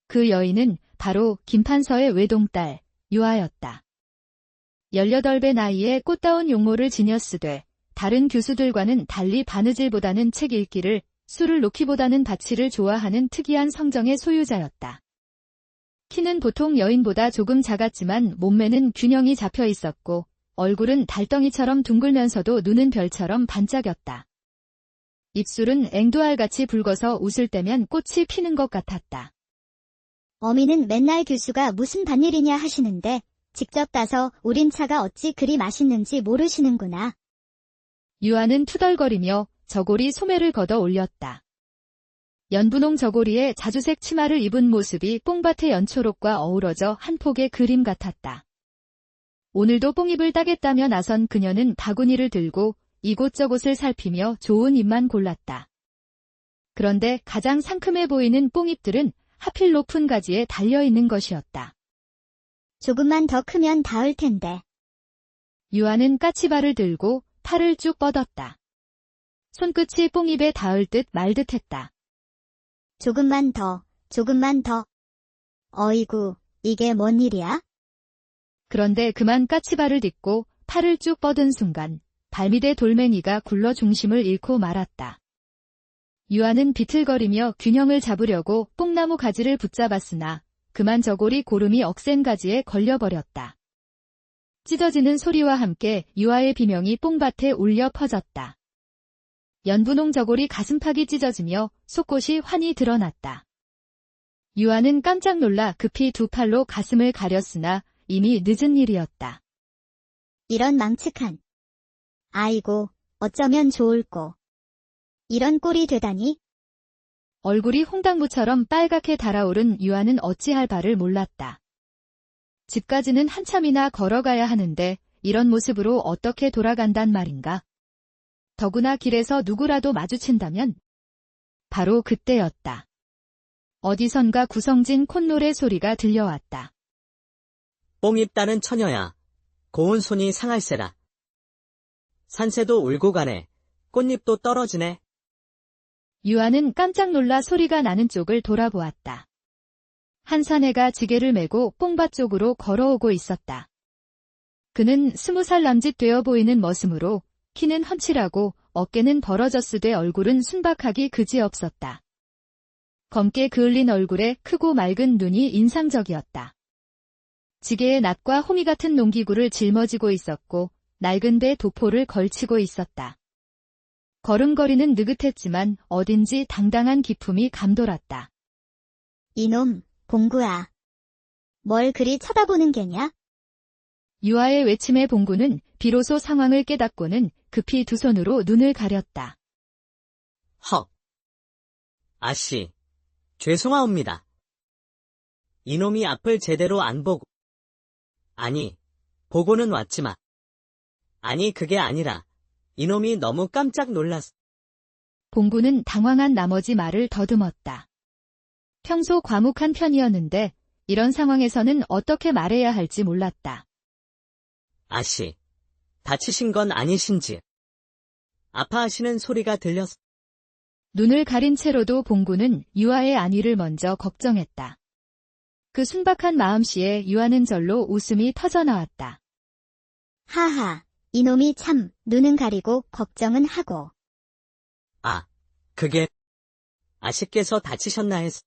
그 여인은 바로 김판서의 외동딸 유아였다. 18배 나이에 꽃다운 용모를 지녔으되 다른 교수들과는 달리 바느질보다는 책 읽기를, 술을 놓기보다는 바치를 좋아하는 특이한 성정의 소유자였다. 키는 보통 여인보다 조금 작았지만 몸매는 균형이 잡혀 있었고 얼굴은 달덩이처럼 둥글면서도 눈은 별처럼 반짝였다. 입술은 앵두알같이 붉어서 웃을 때면 꽃이 피는 것 같았다. 어미는 맨날 교수가 무슨 밭일이냐 하시는데 직접 따서 우린 차가 어찌 그리 맛있는지 모르시는구나. 유아는 투덜거리며 저고리 소매를 걷어 올렸다. 연분홍 저고리에 자주색 치마를 입은 모습이 뽕밭의 연초록과 어우러져 한 폭의 그림 같았다. 오늘도 뽕잎을 따겠다며 나선 그녀는 바구니를 들고 이곳저곳을 살피며 좋은 잎만 골랐다. 그런데 가장 상큼해 보이는 뽕잎들은 하필 높은 가지에 달려있는 것이었다. 조금만 더 크면 닿을 텐데. 유아는 까치발을 들고 팔을 쭉 뻗었다. 손끝이 뽕잎에 닿을 듯 말 듯 했다. 조금만 더, 조금만 더. 어이구, 이게 뭔 일이야? 그런데 그만 까치발을 딛고 팔을 쭉 뻗은 순간 발밑의 돌멩이가 굴러 중심을 잃고 말았다. 유아는 비틀거리며 균형을 잡으려고 뽕나무 가지를 붙잡았으나 그만 저고리 고름이 억센 가지에 걸려버렸다. 찢어지는 소리와 함께 유아의 비명이 뽕밭에 울려 퍼졌다. 연분홍 저고리 가슴팍이 찢어지며 속꽃이 환히 드러났다. 유아는 깜짝 놀라 급히 두 팔로 가슴을 가렸으나 이미 늦은 일이었다. 이런 망측한. 아이고, 어쩌면 좋을꼬. 이런 꼴이 되다니? 얼굴이 홍당무처럼 빨갛게 달아오른 유아는 어찌할 바를 몰랐다. 집까지는 한참이나 걸어가야 하는데 이런 모습으로 어떻게 돌아간단 말인가? 더구나 길에서 누구라도 마주친다면? 바로 그때였다. 어디선가 구성진 콧노래 소리가 들려왔다. 뽕잎 따는 처녀야. 고운 손이 상할세라. 산새도 울고 가네. 꽃잎도 떨어지네. 유아는 깜짝 놀라 소리가 나는 쪽을 돌아보았다. 한 사내가 지게를 메고 뽕밭 쪽으로 걸어오고 있었다. 그는 20살 남짓 되어 보이는 머슴으로 키는 훤칠하고 어깨는 벌어졌으되 얼굴은 순박하기 그지없었다. 검게 그을린 얼굴에 크고 맑은 눈이 인상적이었다. 지게에 낫과 호미 같은 농기구를 짊어지고 있었고 낡은 배 도포를 걸치고 있었다. 걸음걸이는 느긋했지만 어딘지 당당한 기품이 감돌았다. 이놈, 봉구야. 뭘 그리 쳐다보는 게냐? 유아의 외침에 봉구는 비로소 상황을 깨닫고는 급히 두 손으로 눈을 가렸다. 헉. 아씨, 죄송하옵니다. 이놈이 앞을 제대로 안 보고. 아니, 보고는 왔지만. 아니, 그게 아니라, 이놈이 너무 깜짝 놀랐어. 봉구는 당황한 나머지 말을 더듬었다. 평소 과묵한 편이었는데 이런 상황에서는 어떻게 말해야 할지 몰랐다. 아씨, 다치신 건 아니신지. 아파하시는 소리가 들려서. 눈을 가린 채로도 봉구는 유아의 안위를 먼저 걱정했다. 그 순박한 마음씨에 유아는 절로 웃음이 터져나왔다. 하하, 이놈이 참, 눈은 가리고 걱정은 하고. 아, 그게 아씨께서 다치셨나 해서.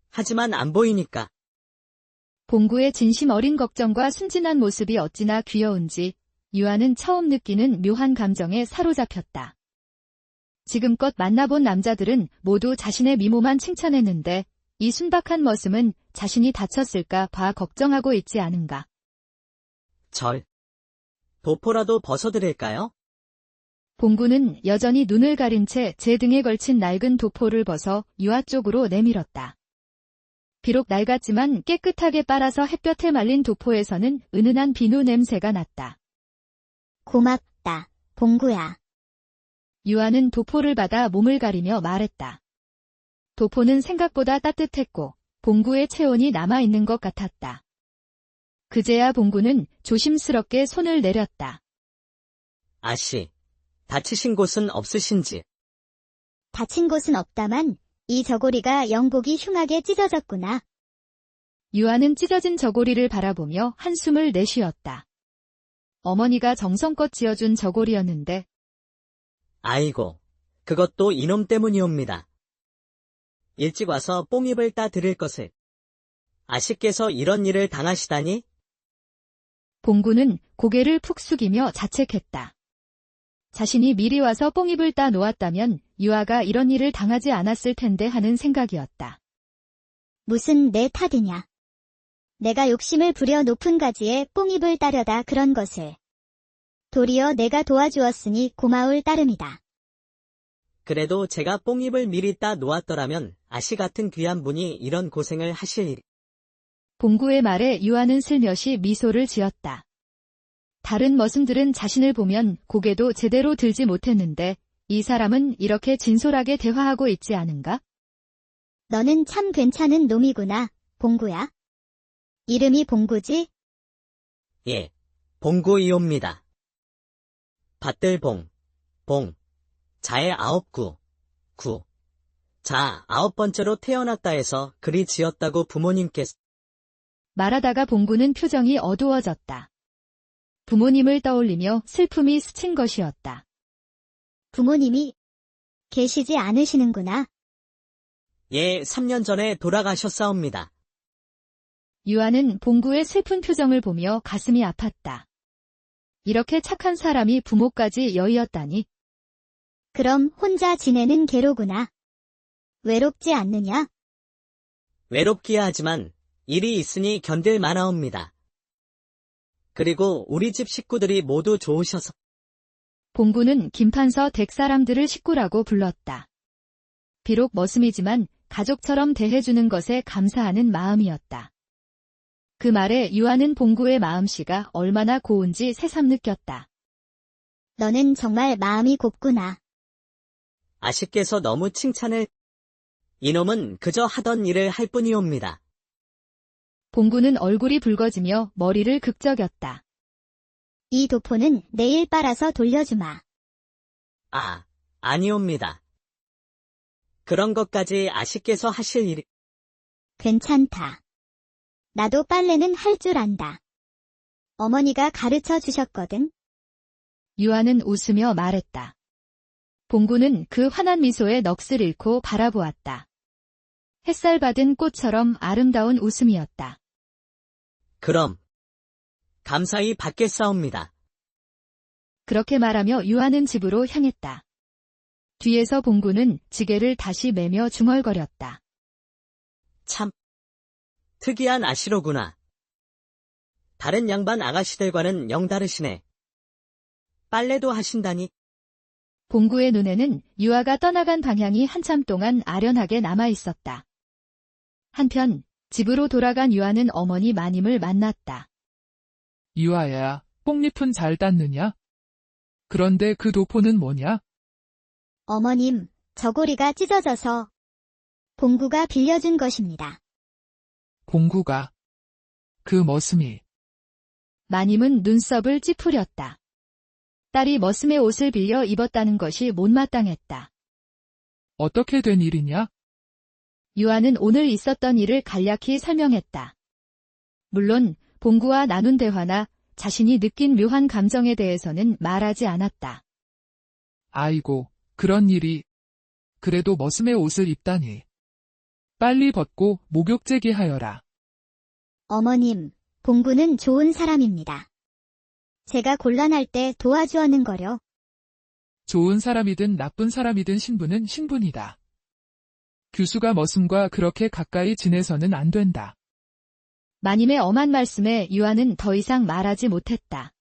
하지만 안 보이니까. 봉구의 진심 어린 걱정과 순진한 모습이 어찌나 귀여운지 유아는 처음 느끼는 묘한 감정에 사로잡혔다. 지금껏 만나본 남자들은 모두 자신의 미모만 칭찬했는데 이 순박한 모습은 자신이 다쳤을까 봐 걱정하고 있지 않은가. 도포라도 벗어드릴까요? 봉구는 여전히 눈을 가린 채 제 등에 걸친 낡은 도포를 벗어 유아 쪽으로 내밀었다. 비록 낡았지만 깨끗하게 빨아서 햇볕에 말린 도포에서는 은은한 비누 냄새가 났다. 고맙다, 봉구야. 유아는 도포를 받아 몸을 가리며 말했다. 도포는 생각보다 따뜻했고 봉구의 체온이 남아있는 것 같았다. 그제야 봉구는 조심스럽게 손을 내렸다. 아씨, 다치신 곳은 없으신지. 다친 곳은 없다만 이 저고리가 영복이 흉하게 찢어졌구나. 유아는 찢어진 저고리를 바라보며 한숨을 내쉬었다. 어머니가 정성껏 지어준 저고리였는데. 아이고, 그것도 이놈 때문이옵니다. 일찍 와서 뽕잎을 따 드릴 것을. 아씨께서 이런 일을 당하시다니? 봉구는 고개를 푹 숙이며 자책했다. 자신이 미리 와서 뽕잎을 따 놓았다면 유아가 이런 일을 당하지 않았을 텐데 하는 생각이었다. 무슨 내 탓이냐. 내가 욕심을 부려 높은 가지에 뽕잎을 따려다 그런 것을. 도리어 내가 도와주었으니 고마울 따름이다. 그래도 제가 뽕잎을 미리 따 놓았더라면 아씨 같은 귀한 분이 이런 고생을 하실 일. 봉구의 말에 유아는 슬며시 미소를 지었다. 다른 머슴들은 자신을 보면 고개도 제대로 들지 못했는데 이 사람은 이렇게 진솔하게 대화하고 있지 않은가? 너는 참 괜찮은 놈이구나, 봉구야. 이름이 봉구지? 예, 봉구이옵니다. 밭들봉, 자의 9구, 자 9번째로 태어났다 해서 그리 지었다고 부모님께서. 말하다가 봉구는 표정이 어두워졌다. 부모님을 떠올리며 슬픔이 스친 것이었다. 부모님이 계시지 않으시는구나. 예, 3년 전에 돌아가셨사옵니다. 유아는 봉구의 슬픈 표정을 보며 가슴이 아팠다. 이렇게 착한 사람이 부모까지 여의었다니. 그럼 혼자 지내는 개로구나. 외롭지 않느냐? 외롭기야 하지만 일이 있으니 견딜 만하옵니다. 그리고 우리 집 식구들이 모두 좋으셔서. 봉구는 김판서 댁 사람들을 식구라고 불렀다. 비록 머슴이지만 가족처럼 대해주는 것에 감사하는 마음이었다. 그 말에 유아는 봉구의 마음씨가 얼마나 고운지 새삼 느꼈다. 너는 정말 마음이 곱구나. 아씨께서 너무 칭찬을. 이놈은 그저 하던 일을 할 뿐이옵니다. 봉구는 얼굴이 붉어지며 머리를 극적였다. 이 도포는 내일 빨아서 돌려주마. 아, 아니옵니다. 그런 것까지 아씨께서 하실 일이. 괜찮다. 나도 빨래는 할 줄 안다. 어머니가 가르쳐 주셨거든. 유아는 웃으며 말했다. 봉구는 그 환한 미소에 넋을 잃고 바라보았다. 햇살 받은 꽃처럼 아름다운 웃음이었다. 그럼 감사히 받겠사옵니다. 그렇게 말하며 유아는 집으로 향했다. 뒤에서 봉구는 지게를 다시 매며 중얼거렸다. 참, 특이한 아씨로구나. 다른 양반 아가씨들과는 영 다르시네. 빨래도 하신다니. 봉구의 눈에는 유아가 떠나간 방향이 한참 동안 아련하게 남아 있었다. 한편 집으로 돌아간 유아는 어머니 마님을 만났다. 유아야, 뽕잎은 잘 땄느냐? 그런데 그 도포는 뭐냐? 어머님, 저고리가 찢어져서 봉구가 빌려준 것입니다. 봉구가. 그 머슴이. 마님은 눈썹을 찌푸렸다. 딸이 머슴의 옷을 빌려 입었다는 것이 못마땅했다. 어떻게 된 일이냐? 유아는 오늘 있었던 일을 간략히 설명했다. 물론 봉구와 나눈 대화나 자신이 느낀 묘한 감정에 대해서는 말하지 않았다. 아이고, 그런 일이. 그래도 머슴의 옷을 입다니. 빨리 벗고 목욕제기 하여라. 어머님, 봉구는 좋은 사람입니다. 제가 곤란할 때 도와주어는 거려. 좋은 사람이든 나쁜 사람이든 신부는 신분이다. 규수가 머슴과 그렇게 가까이 지내서는 안 된다. 마님의 엄한 말씀에 유아는 더 이상 말하지 못했다.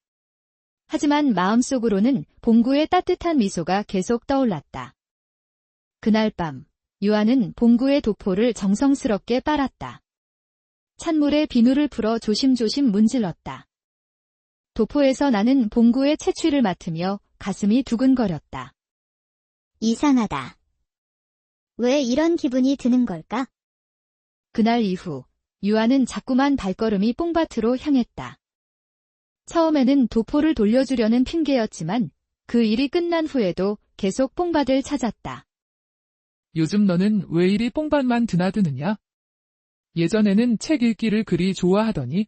하지만 마음속으로는 봉구의 따뜻한 미소가 계속 떠올랐다. 그날 밤, 유아는 봉구의 도포를 정성스럽게 빨았다. 찬물에 비누를 풀어 조심조심 문질렀다. 도포에서 나는 봉구의 채취를 맡으며 가슴이 두근거렸다. 이상하다. 왜 이런 기분이 드는 걸까? 그날 이후 유아는 자꾸만 발걸음이 뽕밭으로 향했다. 처음에는 도포를 돌려주려는 핑계였지만 그 일이 끝난 후에도 계속 뽕밭을 찾았다. 요즘 너는 왜 이리 뽕밭만 드나드느냐? 예전에는 책 읽기를 그리 좋아하더니.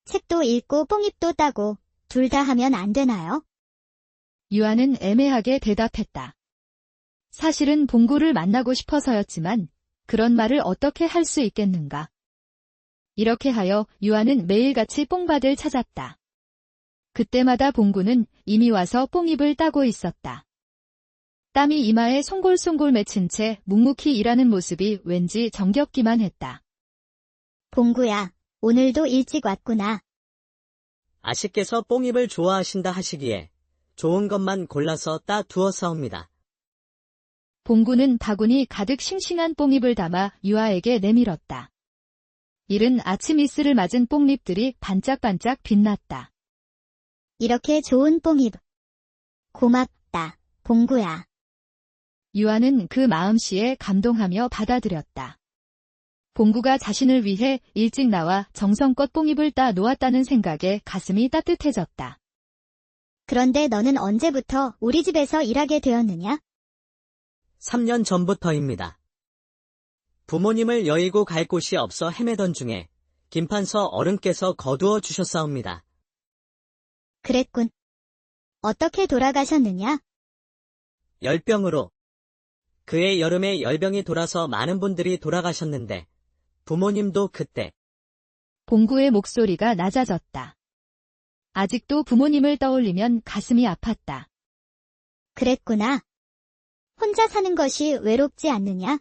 책도 읽고 뽕잎도 따고 둘 다 하면 안 되나요? 유아는 애매하게 대답했다. 사실은 봉구를 만나고 싶어서였지만 그런 말을 어떻게 할 수 있겠는가. 이렇게 하여 유아는 매일같이 뽕밭을 찾았다. 그때마다 봉구는 이미 와서 뽕잎을 따고 있었다. 땀이 이마에 송골송골 맺힌 채 묵묵히 일하는 모습이 왠지 정겹기만 했다. 봉구야, 오늘도 일찍 왔구나. 아씨께서 뽕잎을 좋아하신다 하시기에 좋은 것만 골라서 따 두었사옵니다. 봉구는 바구니 가득 싱싱한 뽕잎을 담아 유아에게 내밀었다. 이른 아침 이슬을 맞은 뽕잎들이 반짝반짝 빛났다. 이렇게 좋은 뽕잎. 고맙다, 봉구야. 유아는 그 마음씨에 감동하며 받아들였다. 봉구가 자신을 위해 일찍 나와 정성껏 뽕잎을 따 놓았다는 생각에 가슴이 따뜻해졌다. 그런데 너는 언제부터 우리 집에서 일하게 되었느냐? 3년 전부터입니다. 부모님을 여의고 갈 곳이 없어 헤매던 중에 김판서 어른께서 거두어 주셨사옵니다. 그랬군. 어떻게 돌아가셨느냐? 열병으로. 그해 여름에 열병이 돌아서 많은 분들이 돌아가셨는데 부모님도 그때. 봉구의 목소리가 낮아졌다. 아직도 부모님을 떠올리면 가슴이 아팠다. 그랬구나. 혼자 사는 것이 외롭지 않느냐?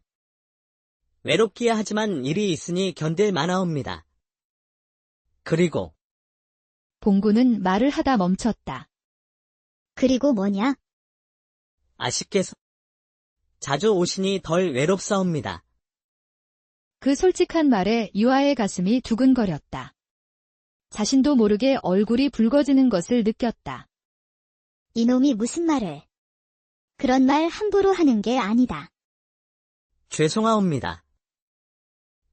외롭기야 하지만 일이 있으니 견딜 만하옵니다. 그리고 봉구는 말을 하다 멈췄다. 그리고 뭐냐? 아씨께서 자주 오시니 덜 외롭사옵니다. 그 솔직한 말에 유아의 가슴이 두근거렸다. 자신도 모르게 얼굴이 붉어지는 것을 느꼈다. 이놈이 무슨 말을. 그런 말 함부로 하는 게 아니다. 죄송하옵니다.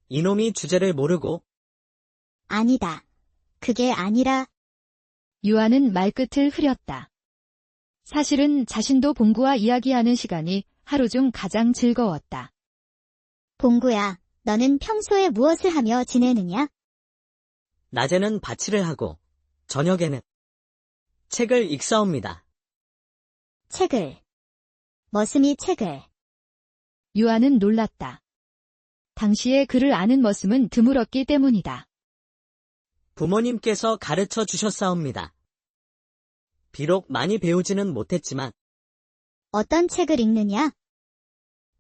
이놈이 주제를 모르고. 아니다. 그게 아니라. 유아는 말끝을 흐렸다. 사실은 자신도 봉구와 이야기하는 시간이 하루 중 가장 즐거웠다. 봉구야, 너는 평소에 무엇을 하며 지내느냐? 낮에는 바치를 하고 저녁에는 책을 읽사옵니다. 책을. 머슴이 책을. 유아는 놀랐다. 당시에 그를 아는 머슴은 드물었기 때문이다. 부모님께서 가르쳐 주셨사옵니다. 비록 많이 배우지는 못했지만 어떤 책을 읽느냐?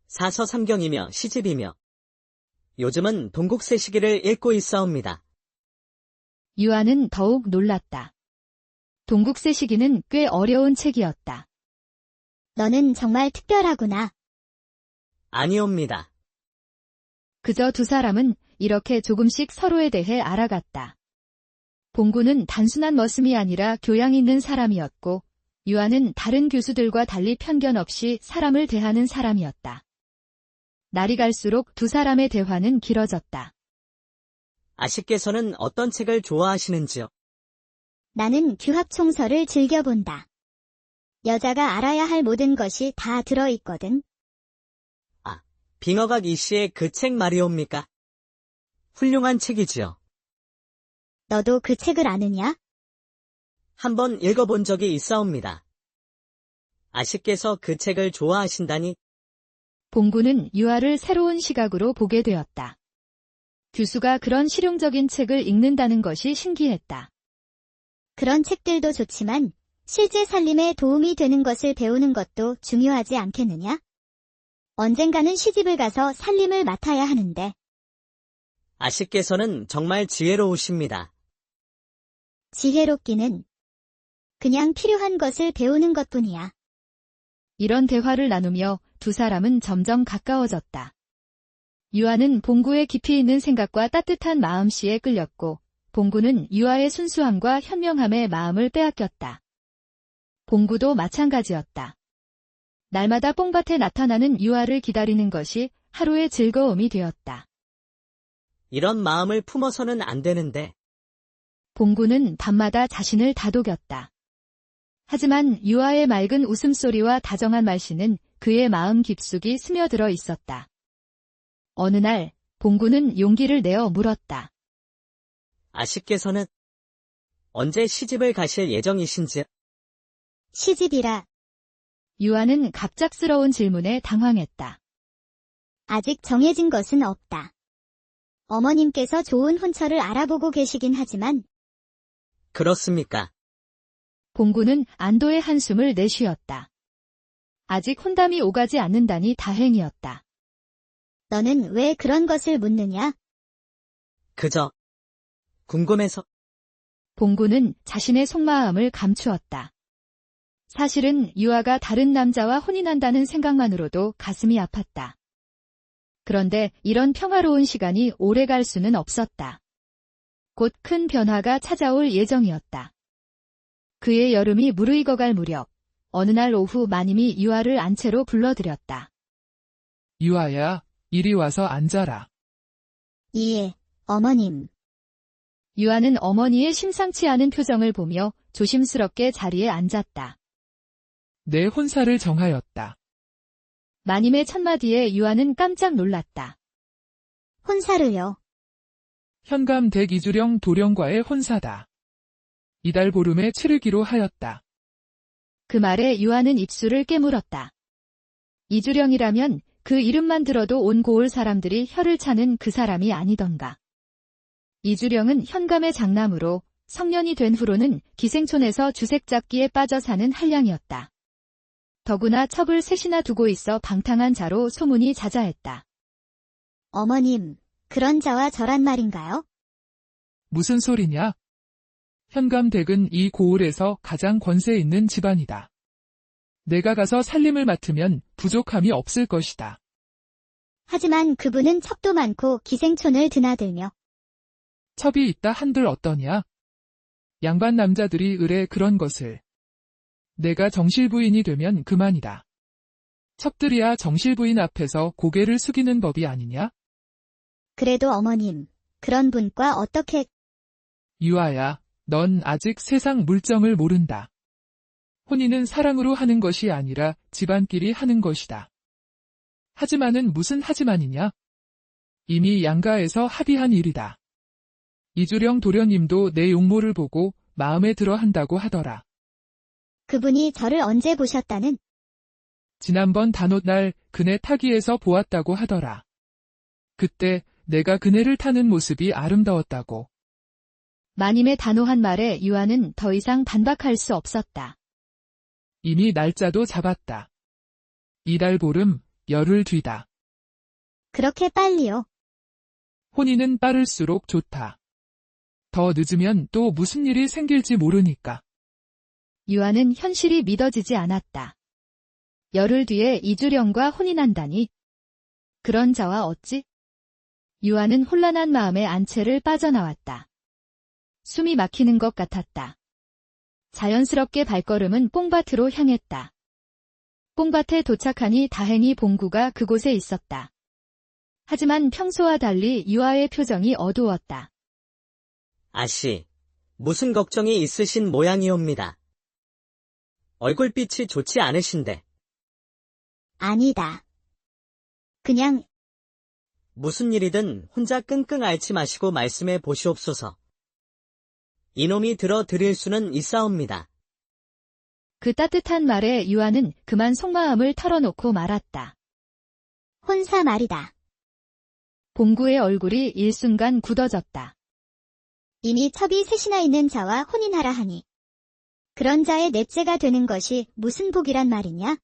사서삼경이며 시집이며 요즘은 동국세 시기를 읽고 있사옵니다. 유아는 더욱 놀랐다. 동국세 시기는 꽤 어려운 책이었다. 너는 정말 특별하구나. 아니옵니다. 그저 두 사람은 이렇게 조금씩 서로에 대해 알아갔다. 봉구는 단순한 머슴이 아니라 교양 있는 사람이었고, 유아는 다른 교수들과 달리 편견 없이 사람을 대하는 사람이었다. 날이 갈수록 두 사람의 대화는 길어졌다. 아씨께서는 어떤 책을 좋아하시는지요? 나는 규합총서를 즐겨본다. 여자가 알아야 할 모든 것이 다 들어있거든. 빙어각 이씨의 그 책 말이옵니까? 훌륭한 책이지요. 너도 그 책을 아느냐? 한번 읽어본 적이 있사옵니다. 아씨께서 그 책을 좋아하신다니 봉구는 유아를 새로운 시각으로 보게 되었다. 교수가 그런 실용적인 책을 읽는다는 것이 신기했다. 그런 책들도 좋지만 실제 살림에 도움이 되는 것을 배우는 것도 중요하지 않겠느냐? 언젠가는 시집을 가서 살림을 맡아야 하는데. 아씨께서는 정말 지혜로우십니다. 지혜롭기는 그냥 필요한 것을 배우는 것뿐이야. 이런 대화를 나누며 두 사람은 점점 가까워졌다. 유아는 봉구의 깊이 있는 생각과 따뜻한 마음씨에 끌렸고, 봉구는 유아의 순수함과 현명함에 마음을 빼앗겼다. 봉구도 마찬가지였다. 날마다 뽕밭에 나타나는 유아를 기다리는 것이 하루의 즐거움이 되었다. 이런 마음을 품어서는 안 되는데 봉구는 밤마다 자신을 다독였다. 하지만 유아의 맑은 웃음소리와 다정한 말씨는 그의 마음 깊숙이 스며들어 있었다. 어느 날 봉구는 용기를 내어 물었다. 아씨께서는 언제 시집을 가실 예정이신지? 시집이라. 유아는 갑작스러운 질문에 당황했다. 아직 정해진 것은 없다. 어머님께서 좋은 혼처를 알아보고 계시긴 하지만. 그렇습니까? 봉구는 안도의 한숨을 내쉬었다. 아직 혼담이 오가지 않는다니 다행이었다. 너는 왜 그런 것을 묻느냐? 그저 궁금해서. 봉구는 자신의 속마음을 감추었다. 사실은 유아가 다른 남자와 혼인한다는 생각만으로도 가슴이 아팠다. 그런데 이런 평화로운 시간이 오래갈 수는 없었다. 곧 큰 변화가 찾아올 예정이었다. 그의 여름이 무르익어갈 무렵, 어느 날 오후 마님이 유아를 안채로 불러들였다. 유아야, 이리 와서 앉아라. 예, 어머님. 유아는 어머니의 심상치 않은 표정을 보며 조심스럽게 자리에 앉았다. 내 혼사를 정하였다. 마님의 첫마디에 유아는 깜짝 놀랐다. 혼사를요. 현감 댁 이주령 도령과의 혼사다. 이달 보름에 치르기로 하였다. 그 말에 유아는 입술을 깨물었다. 이주령이라면 그 이름만 들어도 온 고을 사람들이 혀를 차는 그 사람이 아니던가. 이주령은 현감의 장남으로 성년이 된 후로는 기생촌에서 주색잡기에 빠져 사는 한량이었다. 더구나 첩을 셋이나 두고 있어 방탕한 자로 소문이 자자했다. 어머님, 그런 자와 저란 말인가요? 무슨 소리냐? 현감 댁은 이 고을에서 가장 권세 있는 집안이다. 내가 가서 살림을 맡으면 부족함이 없을 것이다. 하지만 그분은 첩도 많고 기생촌을 드나들며. 첩이 있다 한들 어떠냐? 양반 남자들이 의뢰 그런 것을. 내가 정실부인이 되면 그만이다. 첩들이야 정실부인 앞에서 고개를 숙이는 법이 아니냐? 그래도 어머님, 그런 분과 어떻게. 유아야, 넌 아직 세상 물정을 모른다. 혼인은 사랑으로 하는 것이 아니라 집안끼리 하는 것이다. 하지만은 무슨 하지만이냐? 이미 양가에서 합의한 일이다. 이주령 도련님도 내 용모를 보고 마음에 들어 한다고 하더라. 그분이 저를 언제 보셨다는? 지난번 단오날 그네 타기에서 보았다고 하더라. 그때 내가 그네를 타는 모습이 아름다웠다고. 마님의 단호한 말에 유아는 더 이상 반박할 수 없었다. 이미 날짜도 잡았다. 이달 보름, 열흘 뒤다. 그렇게 빨리요. 혼인은 빠를수록 좋다. 더 늦으면 또 무슨 일이 생길지 모르니까. 유아는 현실이 믿어지지 않았다. 열흘 뒤에 이주령과 혼인한다니. 그런 자와 어찌? 유아는 혼란한 마음에 안채를 빠져나왔다. 숨이 막히는 것 같았다. 자연스럽게 발걸음은 뽕밭으로 향했다. 뽕밭에 도착하니 다행히 봉구가 그곳에 있었다. 하지만 평소와 달리 유아의 표정이 어두웠다. 아씨, 무슨 걱정이 있으신 모양이옵니다. 얼굴빛이 좋지 않으신데. 아니다. 그냥 무슨 일이든 혼자 끙끙 앓지 마시고 말씀해 보시옵소서. 이놈이 들어드릴 수는 있사옵니다. 그 따뜻한 말에 유아는 그만 속마음을 털어놓고 말았다. 혼사 말이다. 봉구의 얼굴이 일순간 굳어졌다. 이미 첩이 셋이나 있는 자와 혼인하라 하니. 그런 자의 넷째가 되는 것이 무슨 복이란 말이냐?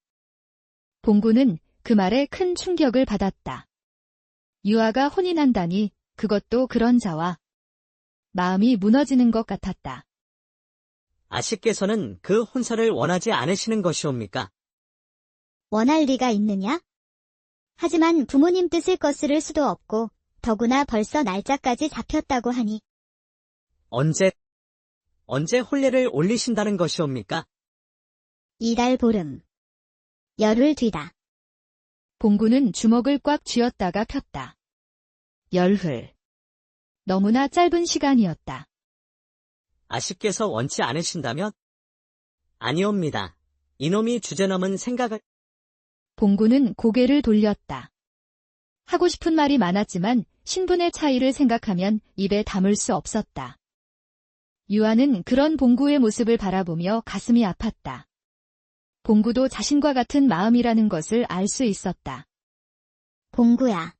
봉구는 그 말에 큰 충격을 받았다. 유아가 혼인한다니 그것도 그런 자와. 마음이 무너지는 것 같았다. 아씨께서는 그 혼사를 원하지 않으시는 것이옵니까? 원할 리가 있느냐? 하지만 부모님 뜻을 거스를 수도 없고 더구나 벌써 날짜까지 잡혔다고 하니. 언제 혼례를 올리신다는 것이옵니까? 이달 보름. 열흘 뒤다. 봉구는 주먹을 꽉 쥐었다가 폈다. 열흘. 너무나 짧은 시간이었다. 아씨께서 원치 않으신다면? 아니옵니다. 이놈이 주제넘은 생각을. 봉구는 고개를 돌렸다. 하고 싶은 말이 많았지만 신분의 차이를 생각하면 입에 담을 수 없었다. 유아는 그런 봉구의 모습을 바라보며 가슴이 아팠다. 봉구도 자신과 같은 마음이라는 것을 알 수 있었다. 봉구야,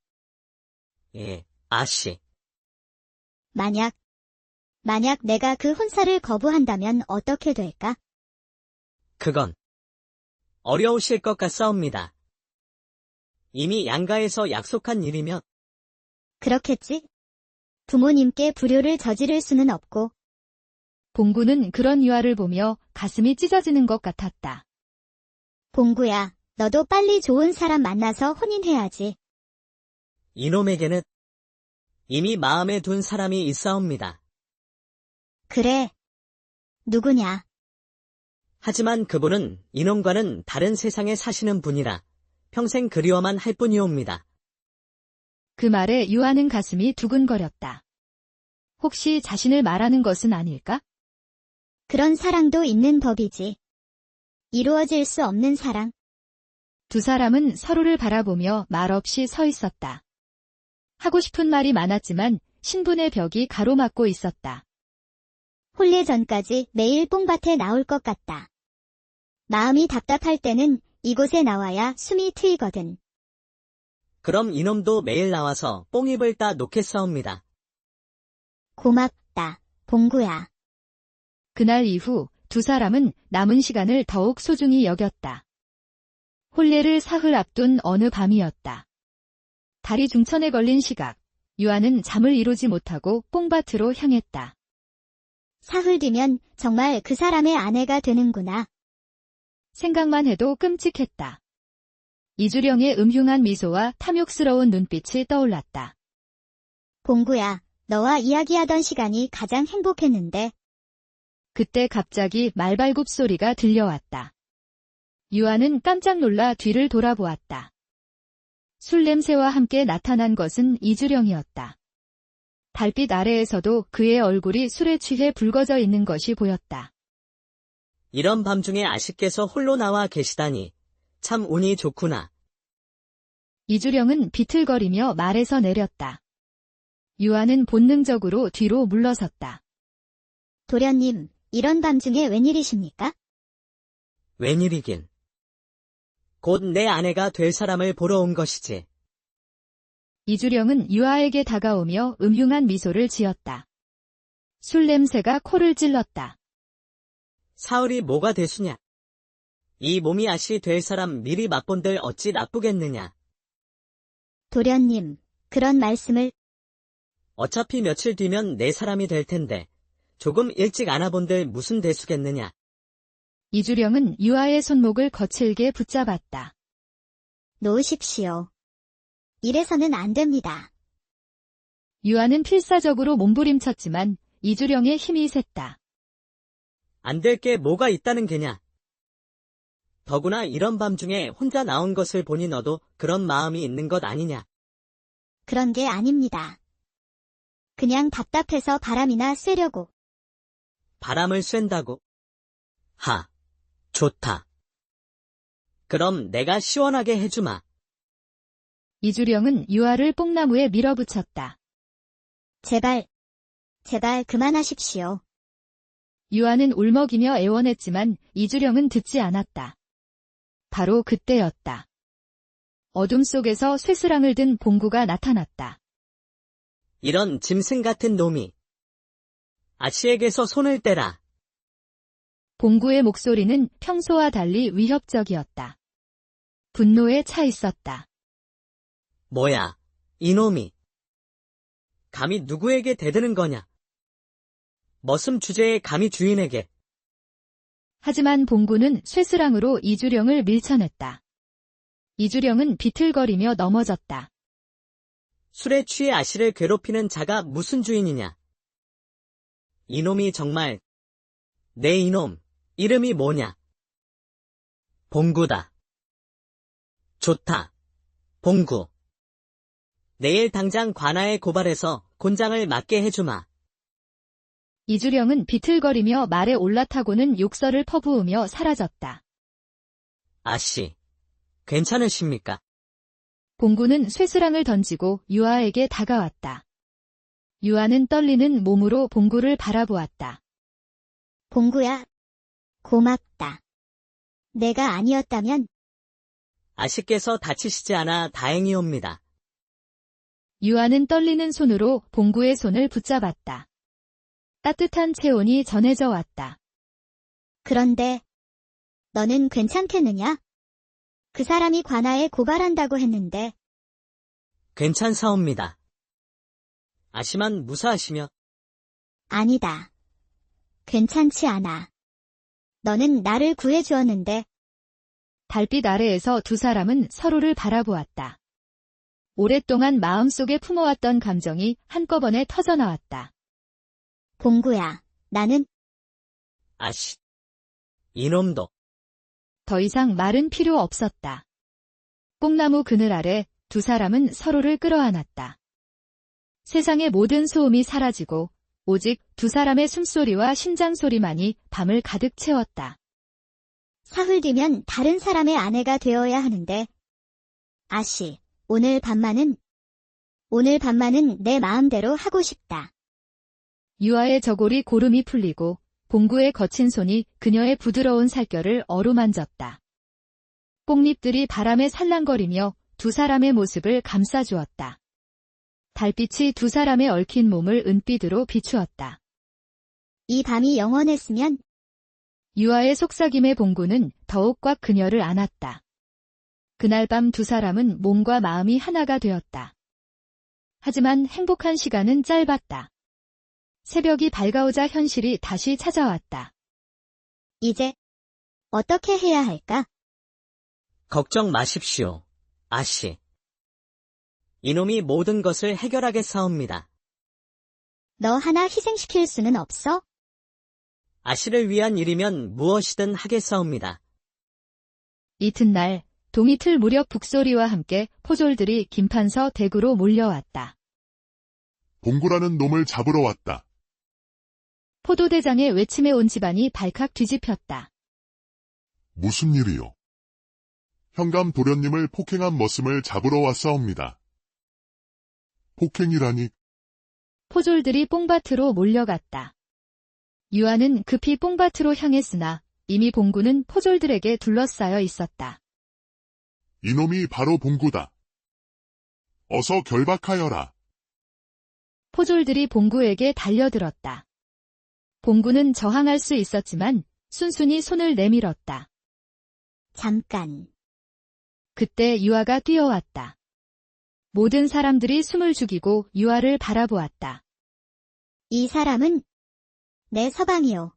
예, 아씨. 만약 내가 그 혼사를 거부한다면 어떻게 될까? 그건 어려우실 것 같사옵니다. 이미 양가에서 약속한 일이면. 그렇겠지? 부모님께 불효를 저지를 수는 없고. 봉구는 그런 유아를 보며 가슴이 찢어지는 것 같았다. 봉구야, 너도 빨리 좋은 사람 만나서 혼인해야지. 이놈에게는 이미 마음에 둔 사람이 있사옵니다. 그래. 누구냐? 하지만 그분은 이놈과는 다른 세상에 사시는 분이라 평생 그리워만 할 뿐이옵니다. 그 말에 유아는 가슴이 두근거렸다. 혹시 자신을 말하는 것은 아닐까? 그런 사랑도 있는 법이지. 이루어질 수 없는 사랑. 두 사람은 서로를 바라보며 말없이 서 있었다. 하고 싶은 말이 많았지만 신분의 벽이 가로막고 있었다. 혼례 전까지 매일 뽕밭에 나올 것 같다. 마음이 답답할 때는 이곳에 나와야 숨이 트이거든. 그럼 이놈도 매일 나와서 뽕잎을 따 놓겠사옵니다. 고맙다, 봉구야. 그날 이후 두 사람은 남은 시간을 더욱 소중히 여겼다. 혼례를 사흘 앞둔 어느 밤이었다. 달이 중천에 걸린 시각, 유아는 잠을 이루지 못하고 뽕밭으로 향했다. 사흘 뒤면 정말 그 사람의 아내가 되는구나. 생각만 해도 끔찍했다. 이주령의 음흉한 미소와 탐욕스러운 눈빛이 떠올랐다. 봉구야, 너와 이야기하던 시간이 가장 행복했는데. 그때 갑자기 말발굽 소리가 들려왔다. 유아는 깜짝 놀라 뒤를 돌아보았다. 술 냄새와 함께 나타난 것은 이주령이었다. 달빛 아래에서도 그의 얼굴이 술에 취해 붉어져 있는 것이 보였다. 이런 밤중에 아씨께서 홀로 나와 계시다니 참 운이 좋구나. 이주령은 비틀거리며 말에서 내렸다. 유아는 본능적으로 뒤로 물러섰다. 도련님, 이런 밤중에 웬일이십니까? 웬일이긴. 곧 내 아내가 될 사람을 보러 온 것이지. 이주령은 유아에게 다가오며 음흉한 미소를 지었다. 술 냄새가 코를 찔렀다. 사흘이 뭐가 되수냐. 이 몸이 아씨 될 사람 미리 맛본들 어찌 나쁘겠느냐. 도련님, 그런 말씀을. 어차피 며칠 뒤면 내 사람이 될 텐데 조금 일찍 안아본들 무슨 대수겠느냐. 이주령은 유아의 손목을 거칠게 붙잡았다. 놓으십시오. 이래서는 안 됩니다. 유아는 필사적으로 몸부림쳤지만 이주령의 힘이 셌다. 안 될 게 뭐가 있다는 게냐. 더구나 이런 밤중에 혼자 나온 것을 보니 너도 그런 마음이 있는 것 아니냐. 그런 게 아닙니다. 그냥 답답해서 바람이나 쐬려고. 바람을 쐰다고? 하, 좋다. 그럼 내가 시원하게 해주마. 이주령은 유아를 뽕나무에 밀어붙였다. 제발 그만하십시오. 유아는 울먹이며 애원했지만 이주령은 듣지 않았다. 바로 그때였다. 어둠 속에서 쇠스랑을 든 봉구가 나타났다. 이런 짐승 같은 놈이. 아씨에게서 손을 떼라. 봉구의 목소리는 평소와 달리 위협적이었다. 분노에 차 있었다. 뭐야, 이놈이. 감히 누구에게 대드는 거냐? 머슴 주제에 감히 주인에게. 하지만 봉구는 쇠스랑으로 이주령을 밀쳐냈다. 이주령은 비틀거리며 넘어졌다. 술에 취해 아씨를 괴롭히는 자가 무슨 주인이냐? 이놈이 정말. 내 이놈, 이름이 뭐냐? 봉구다. 좋다. 봉구. 내일 당장 관아에 고발해서 곤장을 맞게 해주마. 이주령은 비틀거리며 말에 올라타고는 욕설을 퍼부으며 사라졌다. 아씨, 괜찮으십니까? 봉구는 쇠스랑을 던지고 유아에게 다가왔다. 유아는 떨리는 몸으로 봉구를 바라보았다. 봉구야, 고맙다. 내가 아니었다면 아씨께서 다치시지 않아 다행이옵니다. 유아는 떨리는 손으로 봉구의 손을 붙잡았다. 따뜻한 체온이 전해져 왔다. 그런데 너는 괜찮겠느냐? 그 사람이 관아에 고발한다고 했는데. 괜찮사옵니다. 아씨만 무사하시며. 아니다. 괜찮지 않아. 너는 나를 구해주었는데. 달빛 아래에서 두 사람은 서로를 바라보았다. 오랫동안 마음속에 품어왔던 감정이 한꺼번에 터져나왔다. 봉구야, 나는 아씨. 이놈도. 더 이상 말은 필요 없었다. 뽕나무 그늘 아래 두 사람은 서로를 끌어안았다. 세상의 모든 소음이 사라지고 오직 두 사람의 숨소리와 심장소리만이 밤을 가득 채웠다. 사흘 뒤면 다른 사람의 아내가 되어야 하는데. 아씨, 오늘 밤만은 내 마음대로 하고 싶다. 유아의 저골이 고름이 풀리고 봉구의 거친 손이 그녀의 부드러운 살결을 어루만졌다. 꽃잎들이 바람에 살랑거리며 두 사람의 모습을 감싸주었다. 달빛이 두 사람의 얽힌 몸을 은빛으로 비추었다. 이 밤이 영원했으면. 유아의 속삭임에 봉구는 더욱 꽉 그녀를 안았다. 그날 밤 두 사람은 몸과 마음이 하나가 되었다. 하지만 행복한 시간은 짧았다. 새벽이 밝아오자 현실이 다시 찾아왔다. 이제 어떻게 해야 할까? 걱정 마십시오, 아씨. 이놈이 모든 것을 해결하겠사옵니다. 너 하나 희생시킬 수는 없어? 아씨를 위한 일이면 무엇이든 하겠사옵니다. 이튿날 동이틀 무렵 북소리와 함께 포졸들이 김판서 대구로 몰려왔다. 봉구라는 놈을 잡으러 왔다. 포도대장의 외침에 온 집안이 발칵 뒤집혔다. 무슨 일이요? 현감 도련님을 폭행한 머슴을 잡으러 왔사옵니다. 폭행이라니. 포졸들이 뽕밭으로 몰려갔다. 유아는 급히 뽕밭으로 향했으나 이미 봉구는 포졸들에게 둘러싸여 있었다. 이놈이 바로 봉구다. 어서 결박하여라. 포졸들이 봉구에게 달려들었다. 봉구는 저항할 수 있었지만 순순히 손을 내밀었다. 잠깐. 그때 유아가 뛰어왔다. 모든 사람들이 숨을 죽이고 유아를 바라보았다. 이 사람은 내 서방이요.